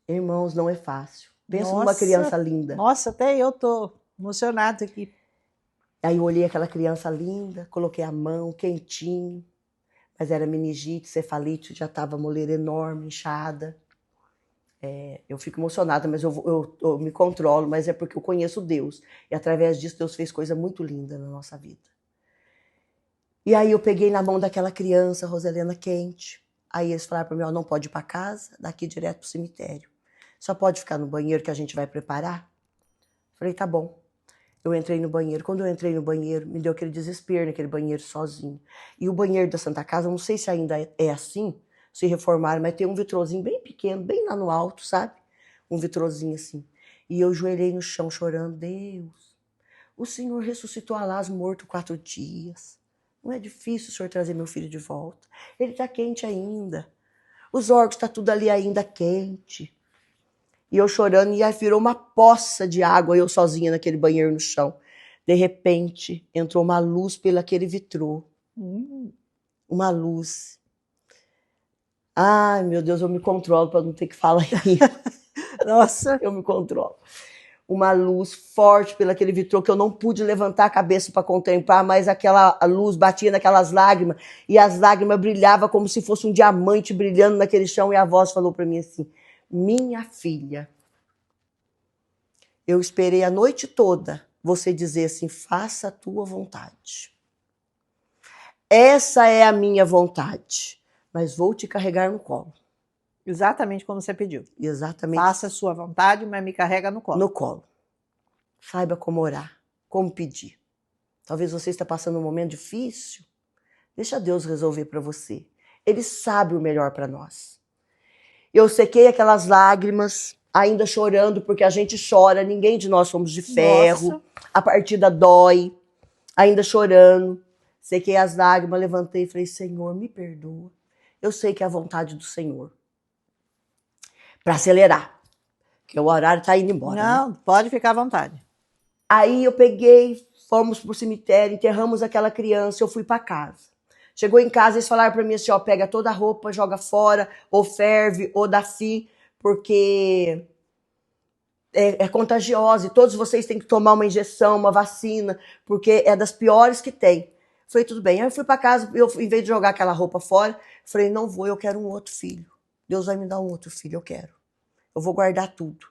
B: Irmãos, não é fácil. Pensa numa criança linda.
A: Nossa, até eu tô emocionada aqui.
B: Aí eu olhei aquela criança linda, coloquei a mão, quentinho. Mas era meningite, cefalite, já estava moleira enorme, inchada. Eu fico emocionada, mas eu me controlo, mas é porque eu conheço Deus. E através disso, Deus fez coisa muito linda na nossa vida. E aí eu peguei na mão daquela criança, Roselena, quente. Aí eles falaram para mim, ó, não pode ir para casa, daqui direto para o cemitério. Só pode ficar no banheiro que a gente vai preparar? Falei, tá bom. Eu entrei no banheiro. Quando eu entrei no banheiro, me deu aquele desespero naquele banheiro sozinho. E o banheiro da Santa Casa, não sei se ainda é assim, se reformaram, mas tem um vitrozinho bem pequeno, bem lá no alto, sabe? Um vitrozinho assim. E eu joelhei no chão chorando. Deus, o Senhor ressuscitou Alás morto 4 dias. Não é difícil o Senhor trazer meu filho de volta. Ele está quente ainda. Os órgãos estão tudo ali ainda quente. E eu chorando, e aí virou uma poça de água, eu sozinha naquele banheiro no chão. De repente, entrou uma luz pelo aquele vitrô. Uma luz. Ai, meu Deus, eu me controlo para não ter que falar isso.
A: Nossa.
B: Eu me controlo. Uma luz forte pelo aquele vitrô que eu não pude levantar a cabeça para contemplar, mas a luz batia naquelas lágrimas, e as lágrimas brilhavam como se fosse um diamante brilhando naquele chão, e a voz falou para mim assim, minha filha, eu esperei a noite toda você dizer assim, faça a tua vontade. Essa é a minha vontade, mas vou te carregar no colo.
A: Exatamente como você pediu.
B: Exatamente.
A: Faça a sua vontade, mas me carrega no colo.
B: No colo. Saiba como orar, como pedir. Talvez você esteja passando um momento difícil. Deixa Deus resolver para você. Ele sabe o melhor para nós. Eu sequei aquelas lágrimas, ainda chorando, porque a gente chora, ninguém de nós somos de ferro. Nossa. A partida dói, ainda chorando. Sequei as lágrimas, levantei e falei, Senhor, me perdoa. Eu sei que é a vontade do Senhor. Para acelerar, porque o horário está indo embora.
A: Não, né? Pode ficar à vontade.
B: Aí eu peguei, fomos pro cemitério, enterramos aquela criança, eu fui para casa. Chegou em casa, eles falaram para mim assim, ó, pega toda a roupa, joga fora, ou ferve, ou dá fim, porque é contagiosa e todos vocês têm que tomar uma injeção, uma vacina, porque é das piores que tem. Falei, tudo bem. Aí eu fui para casa, em vez de jogar aquela roupa fora, falei, não vou, eu quero um outro filho. Deus vai me dar um outro filho, eu quero. Eu vou guardar tudo.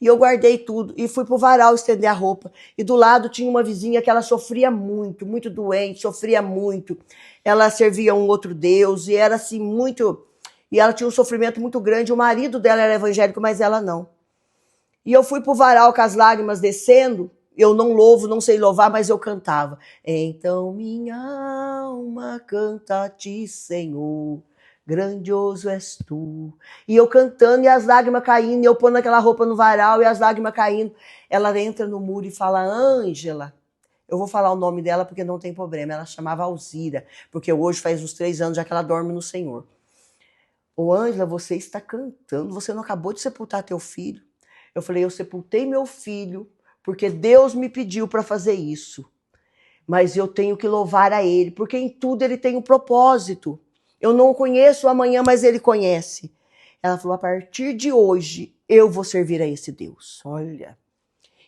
B: E eu guardei tudo e fui pro varal estender a roupa. E do lado tinha uma vizinha que ela sofria muito, muito doente, sofria muito. Ela servia um outro Deus e era assim muito... E ela tinha um sofrimento muito grande. O marido dela era evangélico, mas ela não. E eu fui pro varal com as lágrimas descendo eu não louvo, não sei louvar, mas eu cantava. Então minha alma canta a ti, Senhor, grandioso és tu. E eu cantando e as lágrimas caindo, e eu pondo aquela roupa no varal e as lágrimas caindo. Ela entra no muro e fala, Ângela, eu vou falar o nome dela porque não tem problema, ela chamava Alzira, porque hoje faz uns 3 anos já que ela dorme no Senhor. Ô Ângela, você está cantando, você não acabou de sepultar teu filho? Eu falei, eu sepultei meu filho porque Deus me pediu para fazer isso. Mas eu tenho que louvar a Ele, porque em tudo Ele tem um propósito. Eu não o conheço amanhã, mas Ele conhece. Ela falou, a partir de hoje, eu vou servir a esse Deus.
A: Olha.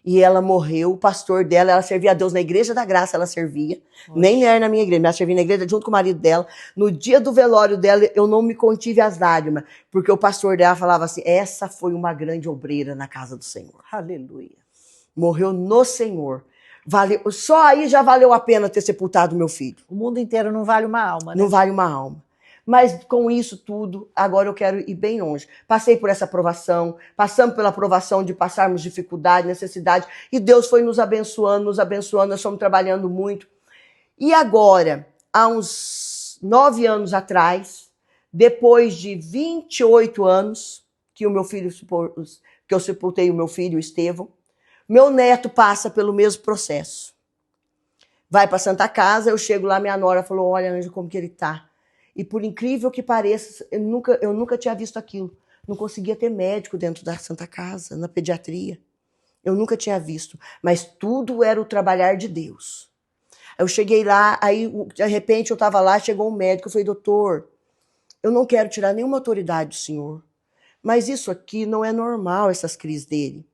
B: E ela morreu, o pastor dela, ela servia a Deus na Igreja da Graça, ela servia. Nem era na minha igreja, ela servia na igreja junto com o marido dela. No dia do velório dela, eu não me contive as lágrimas, porque o pastor dela falava assim, essa foi uma grande obreira na casa do Senhor.
A: Aleluia.
B: Morreu no Senhor. Valeu, só aí já valeu a pena ter sepultado meu filho.
A: O mundo inteiro não vale uma alma, né?
B: Não vale uma alma. Mas com isso tudo, agora eu quero ir bem longe. Passei por essa provação, passamos pela provação de passarmos dificuldade, necessidade, e Deus foi nos abençoando, nós estamos trabalhando muito. E agora, há uns 9 anos atrás, depois de 28 anos que eu sepultei o meu filho, o Estevão, meu neto passa pelo mesmo processo. Vai para Santa Casa, eu chego lá, minha nora falou, olha, Ângela, como que ele tá? E por incrível que pareça, eu nunca tinha visto aquilo. Não conseguia ter médico dentro da Santa Casa, na pediatria. Eu nunca tinha visto. Mas tudo era o trabalhar de Deus. Eu cheguei lá, aí de repente eu estava lá, chegou um médico, eu falei, doutor, eu não quero tirar nenhuma autoridade do senhor, mas isso aqui não é normal, essas crises dele.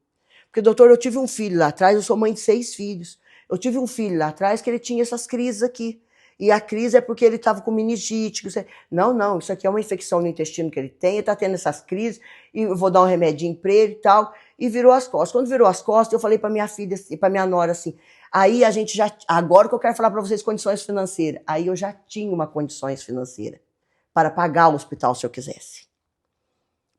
B: Porque, doutor, eu tive um filho lá atrás, eu sou mãe de 6 filhos. Eu tive um filho lá atrás que ele tinha essas crises aqui. E a crise é porque ele estava com meningite. Não, isso aqui é uma infecção no intestino que ele tem, ele está tendo essas crises, e eu vou dar um remedinho para ele e tal. E virou as costas. Quando virou as costas, eu falei para minha filha, para minha nora assim, aí a gente já, agora que eu quero falar para vocês condições financeiras, aí eu já tinha uma condições financeiras para pagar o hospital se eu quisesse.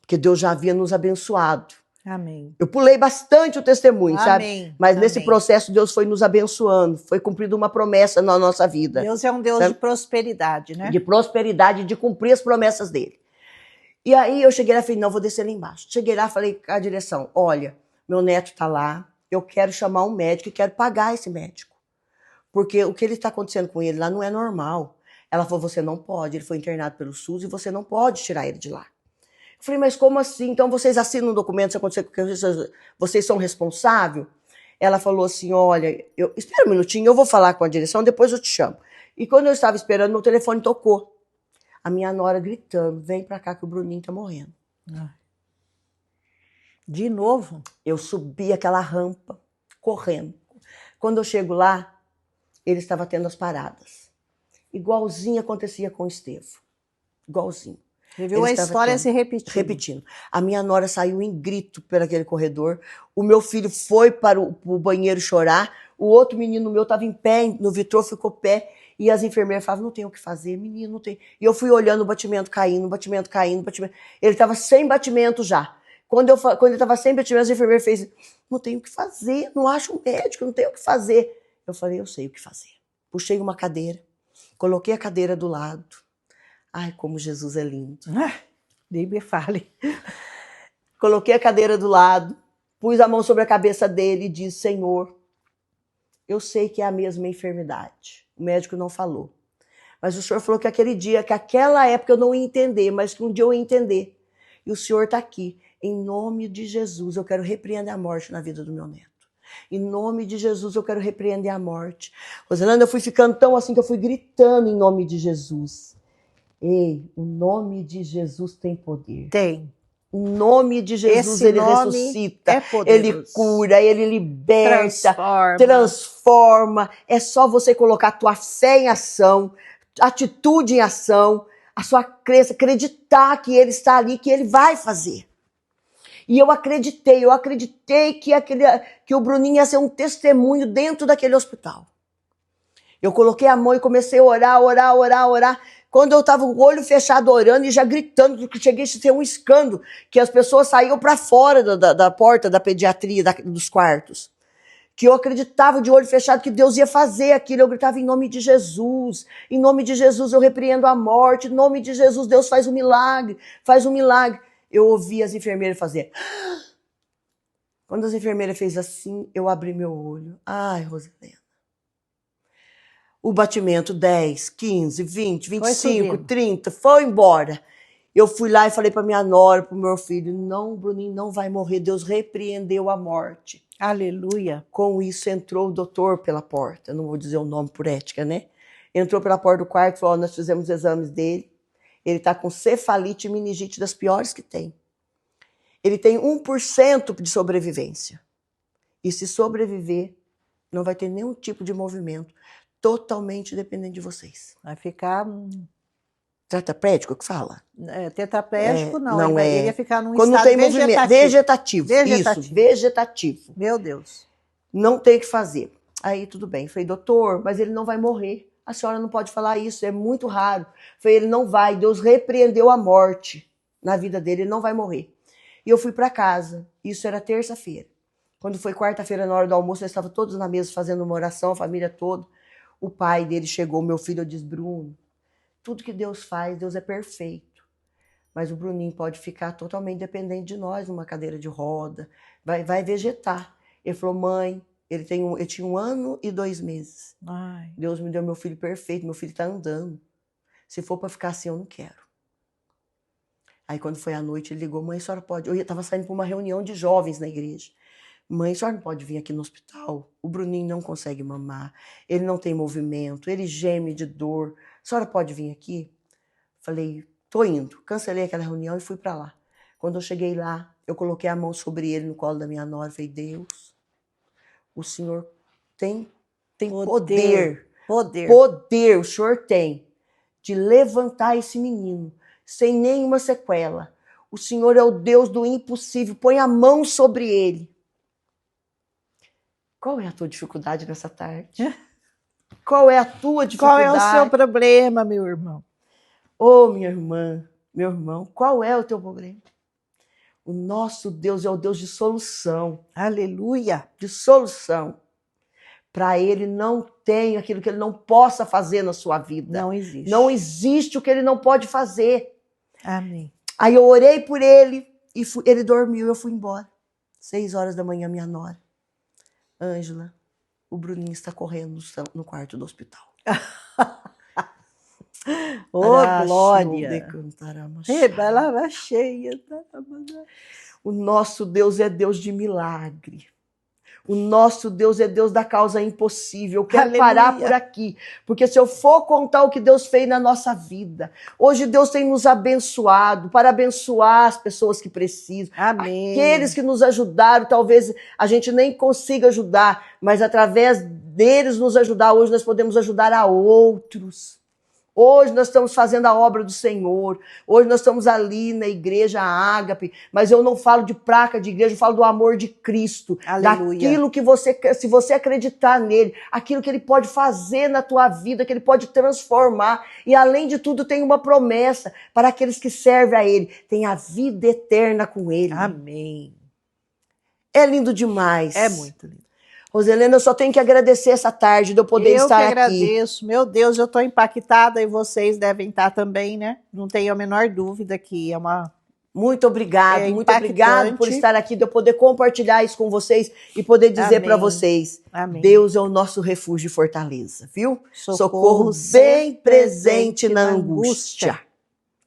B: Porque Deus já havia nos abençoado.
A: Amém.
B: Eu pulei bastante o testemunho,
A: Amém.
B: sabe? Mas
A: Amém.
B: nesse processo Deus foi nos abençoando, foi cumprida uma promessa na nossa vida.
A: Deus é um Deus, sabe? De prosperidade, né?
B: De prosperidade, de cumprir as promessas dele. E aí eu cheguei lá e falei, não, vou descer lá embaixo. Cheguei lá e falei com a direção, olha, meu neto tá lá, eu quero chamar um médico e quero pagar esse médico. Porque o que ele está acontecendo com ele lá não é normal. Ela falou, você não pode, ele foi internado pelo SUS e você não pode tirar ele de lá. Eu falei, mas como assim? Então vocês assinam um documento se acontecer com vocês são responsáveis? Ela falou assim, olha, espera um minutinho, eu vou falar com a direção, depois eu te chamo. E quando eu estava esperando, meu telefone tocou. A minha nora gritando, vem pra cá que o Bruninho tá morrendo.
A: De novo?
B: Eu subi aquela rampa, correndo. Quando eu chego lá, ele estava tendo as paradas. Igualzinho acontecia com o Estevão. Igualzinho.
A: Você viu a história se repetindo.
B: Repetindo. A minha nora saiu em grito por aquele corredor. O meu filho foi para o banheiro chorar. O outro menino meu estava em pé, no vitrô, ficou pé. E as enfermeiras falavam, não tem o que fazer, menino, não tem. E eu fui olhando o batimento caindo, batimento caindo, batimento. Ele estava sem batimento já. Quando ele estava sem batimento, as enfermeiras fez, não tem o que fazer, não acho um médico, não tem o que fazer. Eu falei, eu sei o que fazer. Puxei uma cadeira, coloquei a cadeira do lado. Ai, como Jesus é lindo.
A: Nem me fale.
B: Coloquei a cadeira do lado, pus a mão sobre a cabeça dele e disse, Senhor, eu sei que é a mesma enfermidade. O médico não falou. Mas o Senhor falou que aquele dia, que aquela época eu não ia entender, mas que um dia eu ia entender. E o Senhor está aqui. Em nome de Jesus, eu quero repreender a morte na vida do meu neto. Em nome de Jesus, eu quero repreender a morte. Roselândia, eu fui ficando tão assim que eu fui gritando em nome de Jesus. Ei, o nome de Jesus tem poder.
A: Tem.
B: O nome de Jesus, ele ressuscita, ele cura, ele liberta, transforma. É só você colocar a tua fé em ação, atitude em ação, a sua crença, acreditar que ele está ali, que ele vai fazer. E eu acreditei que o Bruninho ia ser um testemunho dentro daquele hospital. Eu coloquei a mão e comecei a orar. Quando eu estava com o olho fechado orando e já gritando, que cheguei a ser um escândalo, que as pessoas saíam para fora da porta da pediatria, dos quartos. que eu acreditava de olho fechado que Deus ia fazer aquilo. Eu gritava em nome de Jesus eu repreendo a morte, em nome de Jesus Deus faz um milagre, faz um milagre. Eu ouvi as enfermeiras fazer. Quando as enfermeiras fez assim, eu abri meu olho. Ai, Rosilena. O batimento 10, 15, 20, 25, 30, foi embora. Eu fui lá e falei para minha nora, para o meu filho, não, Bruninho, não vai morrer, Deus repreendeu a morte.
A: Aleluia.
B: Com isso entrou o doutor pela porta, não vou dizer o nome por ética, né? Entrou pela porta do quarto e falou, nós fizemos os exames dele, ele está com cefalite e meningite das piores que tem. Ele tem 1% de sobrevivência. E se sobreviver, não vai ter nenhum tipo de movimento, totalmente dependente de vocês.
A: Vai ficar...
B: Tetraplégico que fala?
A: Tetraplégico não,
B: não
A: ele ia ficar num
B: quando
A: estado
B: não tem movimento, vegetativo. Isso, vegetativo.
A: Meu Deus.
B: Não tem o que fazer. Aí tudo bem, falei, doutor, mas ele não vai morrer. A senhora não pode falar isso, é muito raro. Falei, ele não vai, Deus repreendeu a morte na vida dele, ele não vai morrer. E eu fui para casa, isso era terça-feira. Quando foi quarta-feira, na hora do almoço, nós estávamos todos na mesa fazendo uma oração, a família toda. O pai dele chegou, meu filho, eu disse, Bruno, tudo que Deus faz, Deus é perfeito. Mas o Bruninho pode ficar totalmente dependente de nós, numa cadeira de roda, vai vegetar. Ele falou, mãe, ele tinha 1 ano e 2 meses.
A: Ai.
B: Deus me deu meu filho perfeito, meu filho está andando. Se for para ficar assim, eu não quero. Aí quando foi à noite, ele ligou, mãe, a senhora pode... Eu estava saindo para uma reunião de jovens na igreja. Mãe, a senhora não pode vir aqui no hospital? O Bruninho não consegue mamar, ele não tem movimento, ele geme de dor. A senhora pode vir aqui? Falei, tô indo. Cancelei aquela reunião e fui para lá. Quando eu cheguei lá, eu coloquei a mão sobre ele no colo da minha nora. Falei, Deus, o Senhor tem poder. Poder, o Senhor tem de levantar esse menino sem nenhuma sequela. O Senhor é o Deus do impossível. Põe a mão sobre ele. Qual é a tua dificuldade nessa tarde? Qual é a tua dificuldade?
A: Qual é o seu problema, meu irmão?
B: Ô, minha irmã, meu irmão, qual é o teu problema? O nosso Deus é o Deus de solução.
A: Aleluia.
B: De solução. Para ele não tem aquilo que ele não possa fazer na sua vida.
A: Não existe.
B: Não existe o que ele não pode fazer.
A: Amém.
B: Aí eu orei por ele e ele dormiu e eu fui embora. 6 horas da manhã, minha nora. Ângela, o Bruninho está correndo no quarto do hospital.
A: Ô, glória!
B: O nosso Deus é Deus de milagre. O nosso Deus é Deus da causa impossível. Eu quero parar por aqui, porque se eu for contar o que Deus fez na nossa vida, hoje Deus tem nos abençoado para abençoar as pessoas que precisam.
A: Amém.
B: Aqueles que nos ajudaram, talvez a gente nem consiga ajudar, mas através deles nos ajudar, hoje nós podemos ajudar a outros. Hoje nós estamos fazendo a obra do Senhor. Hoje nós estamos ali na igreja Ágape. Mas eu não falo de placa de igreja, eu falo do amor de Cristo.
A: Aleluia.
B: Daquilo que se você acreditar nele, aquilo que ele pode fazer na tua vida, que ele pode transformar. E além de tudo tem uma promessa para aqueles que servem a ele. Tem a vida eterna com ele.
A: Amém.
B: É lindo demais.
A: É muito lindo.
B: Roselena, eu só tenho que agradecer essa tarde de eu poder estar aqui.
A: Eu que agradeço. Meu Deus, eu estou impactada e vocês devem estar também, né? Não tenho a menor dúvida que é uma...
B: Muito obrigado por estar aqui, de eu poder compartilhar isso com vocês e poder dizer para vocês,
A: Amém.
B: Deus é o nosso refúgio e fortaleza, viu?
A: Socorro
B: bem presente na angústia.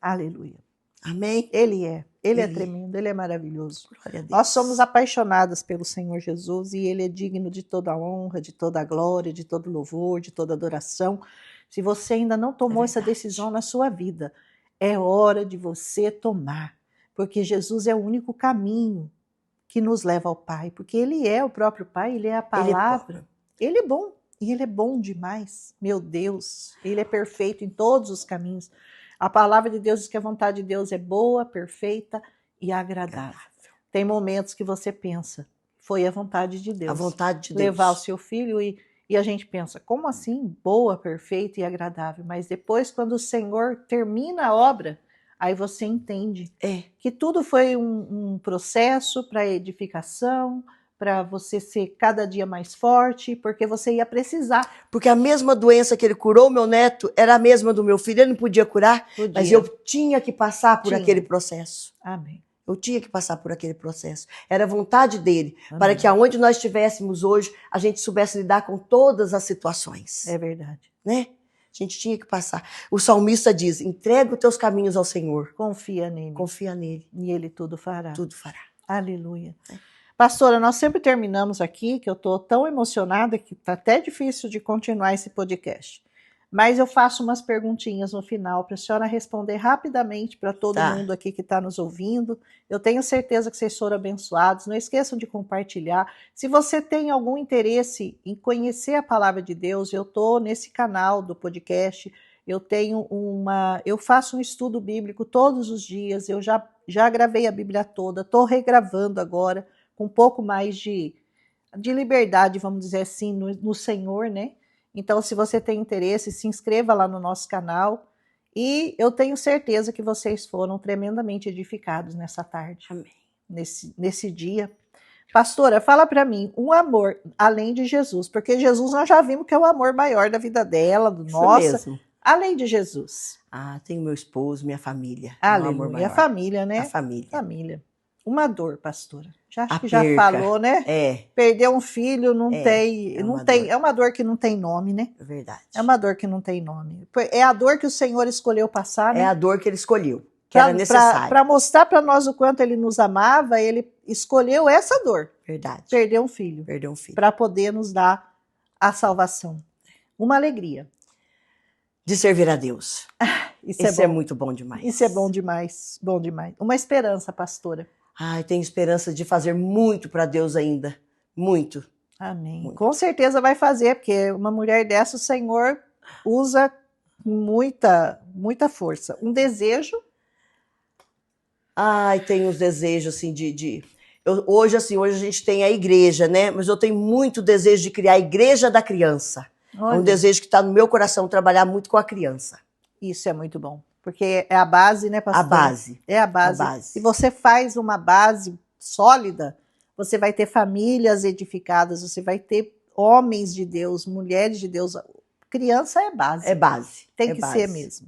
A: Aleluia.
B: Amém?
A: Ele é tremendo, ele é maravilhoso.
B: Glória a Deus.
A: Nós somos apaixonadas pelo Senhor Jesus e ele é digno de toda a honra, de toda a glória, de todo louvor, de toda adoração. Se você ainda não tomou essa decisão na sua vida, é hora de você tomar, porque Jesus é o único caminho que nos leva ao Pai, porque ele é o próprio Pai, ele é a palavra. Ele é bom e ele é bom demais. Meu Deus, ele é perfeito em todos os caminhos. A palavra de Deus diz que a vontade de Deus é boa, perfeita e agradável. Tem momentos que você pensa, foi a vontade de Deus.
B: A vontade de Deus.
A: Levar o seu filho e a gente pensa, como assim? Boa, perfeita e agradável. Mas depois, quando o Senhor termina a obra, aí você entende que tudo foi um processo para edificação, para você ser cada dia mais forte, porque você ia precisar.
B: Porque a mesma doença que ele curou meu neto era a mesma do meu filho. Ele não podia curar, mas eu tinha que passar por aquele processo.
A: Amém.
B: Eu tinha que passar por aquele processo. Era a vontade dele,
A: Amém.
B: para que aonde nós estivéssemos hoje, a gente soubesse lidar com todas as situações.
A: É verdade.
B: Né? A gente tinha que passar. O salmista diz, entrega os teus caminhos ao Senhor.
A: Confia nele.
B: Confia nele.
A: E ele tudo fará.
B: Tudo fará.
A: Aleluia. Pastora, nós sempre terminamos aqui, que eu estou tão emocionada que está até difícil de continuar esse podcast. Mas eu faço umas perguntinhas no final para a senhora responder rapidamente para todo mundo aqui que está nos ouvindo. Eu tenho certeza que vocês foram abençoados. Não esqueçam de compartilhar. Se você tem algum interesse em conhecer a palavra de Deus, eu estou nesse canal do podcast. Eu faço um estudo bíblico todos os dias. Eu já gravei a Bíblia toda. Estou regravando agora com um pouco mais de liberdade, vamos dizer assim, no Senhor, né? Então, se você tem interesse, se inscreva lá no nosso canal. E eu tenho certeza que vocês foram tremendamente edificados nessa tarde.
B: Amém.
A: Nesse dia. Pastora, fala para mim, um amor além de Jesus, porque Jesus nós já vimos que é o amor maior da vida dela, do nosso.
B: Mesmo.
A: Além de Jesus.
B: Tenho meu esposo, minha família.
A: Aleluia. E a família, né?
B: A família.
A: Família. Uma dor, pastora. Acho que
B: perca.
A: Já falou, né? Perder um filho não tem. É uma dor que não tem nome, né?
B: É verdade.
A: É uma dor que não tem nome. É a dor que o Senhor escolheu passar, né?
B: É a dor que ele escolheu, que era necessária.
A: Para mostrar para nós o quanto ele nos amava, ele escolheu essa dor.
B: Verdade.
A: Perder um filho.
B: Perder um filho.
A: Para poder nos dar a salvação. Uma alegria.
B: De servir a Deus. Isso é muito bom demais.
A: Isso é bom demais. Bom demais. Uma esperança, pastora.
B: Tenho esperança de fazer muito para Deus ainda. Muito.
A: Amém.
B: Muito.
A: Com certeza vai fazer, porque uma mulher dessa o Senhor usa muita força. Um desejo?
B: Tenho os desejos, assim, hoje a gente tem a igreja, né? Mas eu tenho muito desejo de criar a igreja da criança.
A: Olha.
B: É um desejo que está no meu coração, trabalhar muito com a criança.
A: Isso é muito bom. Porque é a base, né, pastor?
B: A base.
A: É a base. Se você faz uma base sólida, você vai ter famílias edificadas, você vai ter homens de Deus, mulheres de Deus. Criança é base.
B: É base.
A: Tem que ser mesmo.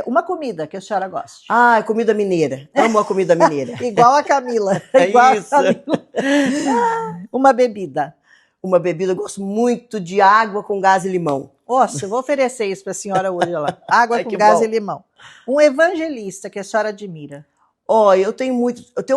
A: Uma comida que a senhora gosta.
B: Comida mineira. Amo a comida mineira.
A: Igual a Camila.
B: Igual isso.
A: A Camila. Uma bebida.
B: Uma bebida, eu gosto muito de água com gás e limão.
A: Nossa, eu vou oferecer isso para a senhora hoje lá. Água com gás e limão. Um evangelista que a senhora admira.
B: Eu tenho um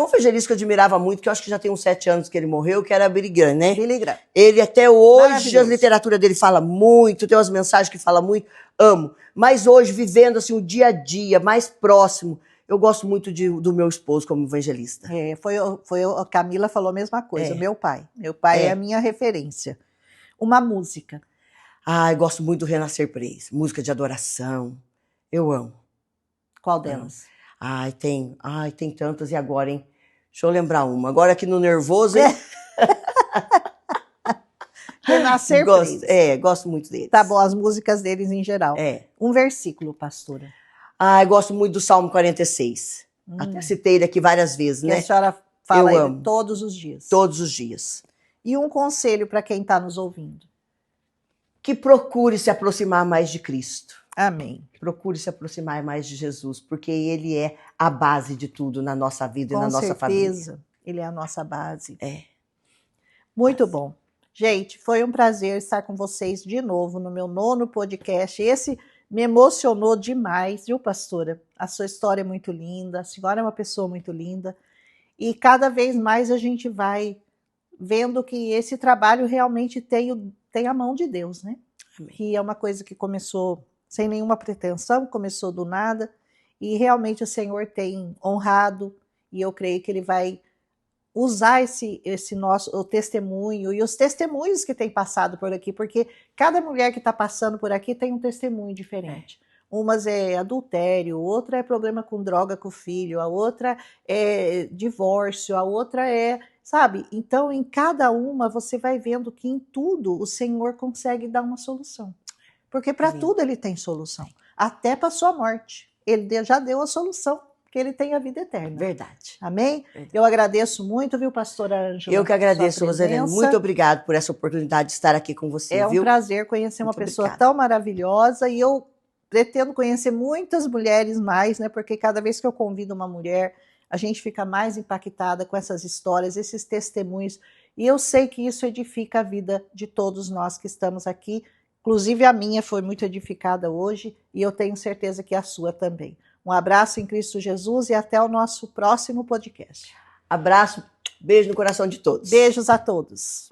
B: evangelista que eu admirava muito, que eu acho que já tem uns 7 anos que ele morreu, que era Billy Graham, né?
A: Billy Graham.
B: Ele até hoje, a literatura dele fala muito, tem umas mensagens que fala muito, amo. Mas hoje, vivendo assim o dia a dia, mais próximo, eu gosto muito do meu esposo como evangelista.
A: A Camila falou a mesma coisa, meu pai. Meu pai é a minha referência. Uma música.
B: Eu gosto muito do Renascer Praise, música de adoração. Eu amo.
A: Qual delas?
B: Tem tantas, e agora, hein? Deixa eu lembrar uma. Agora aqui no nervoso, hein?
A: Renascer Praise.
B: Gosto muito deles.
A: Tá bom, as músicas deles em geral. Um versículo, pastora.
B: Eu gosto muito do Salmo 46. Até citei ele aqui várias vezes, né?
A: Que a senhora fala ele todos os dias.
B: Todos os dias.
A: E um conselho para quem está nos ouvindo.
B: Que procure se aproximar mais de Cristo.
A: Amém.
B: Procure se aproximar mais de Jesus, porque Ele é a base de tudo na nossa vida e na nossa família. Com certeza,
A: Ele é a nossa base. Muito bom. Gente, foi um prazer estar com vocês de novo no meu 9º podcast. Esse me emocionou demais, viu, pastora? A sua história é muito linda, a senhora é uma pessoa muito linda. E cada vez mais a gente vai vendo que esse trabalho realmente tem a mão de Deus, né?
B: Amém.
A: Que é uma coisa que começou sem nenhuma pretensão, começou do nada, e realmente o Senhor tem honrado, e eu creio que Ele vai usar esse o testemunho, e os testemunhos que tem passado por aqui, porque cada mulher que está passando por aqui tem um testemunho diferente. Umas é adultério, outra é problema com droga com o filho, a outra é divórcio, a outra é, sabe? Então, em cada uma, você vai vendo que em tudo o Senhor consegue dar uma solução. Porque para tudo Ele tem solução. Até para a sua morte. Ele já deu a solução, porque ele tem a vida eterna.
B: Verdade.
A: Amém?
B: Verdade.
A: Eu agradeço muito, viu, pastora Ângela?
B: Eu que agradeço,
A: sua
B: Rosalene.
A: presença.
B: Muito obrigado por essa oportunidade de estar aqui com você,
A: É um
B: viu?
A: prazer conhecer
B: Muito
A: uma pessoa
B: obrigada.
A: tão maravilhosa e eu pretendo conhecer muitas mulheres mais, né? Porque cada vez que eu convido uma mulher, a gente fica mais impactada com essas histórias, esses testemunhos. E eu sei que isso edifica a vida de todos nós que estamos aqui. Inclusive a minha foi muito edificada hoje e eu tenho certeza que a sua também. Um abraço em Cristo Jesus e até o nosso próximo podcast.
B: Abraço, beijo no coração de todos.
A: Beijos a todos.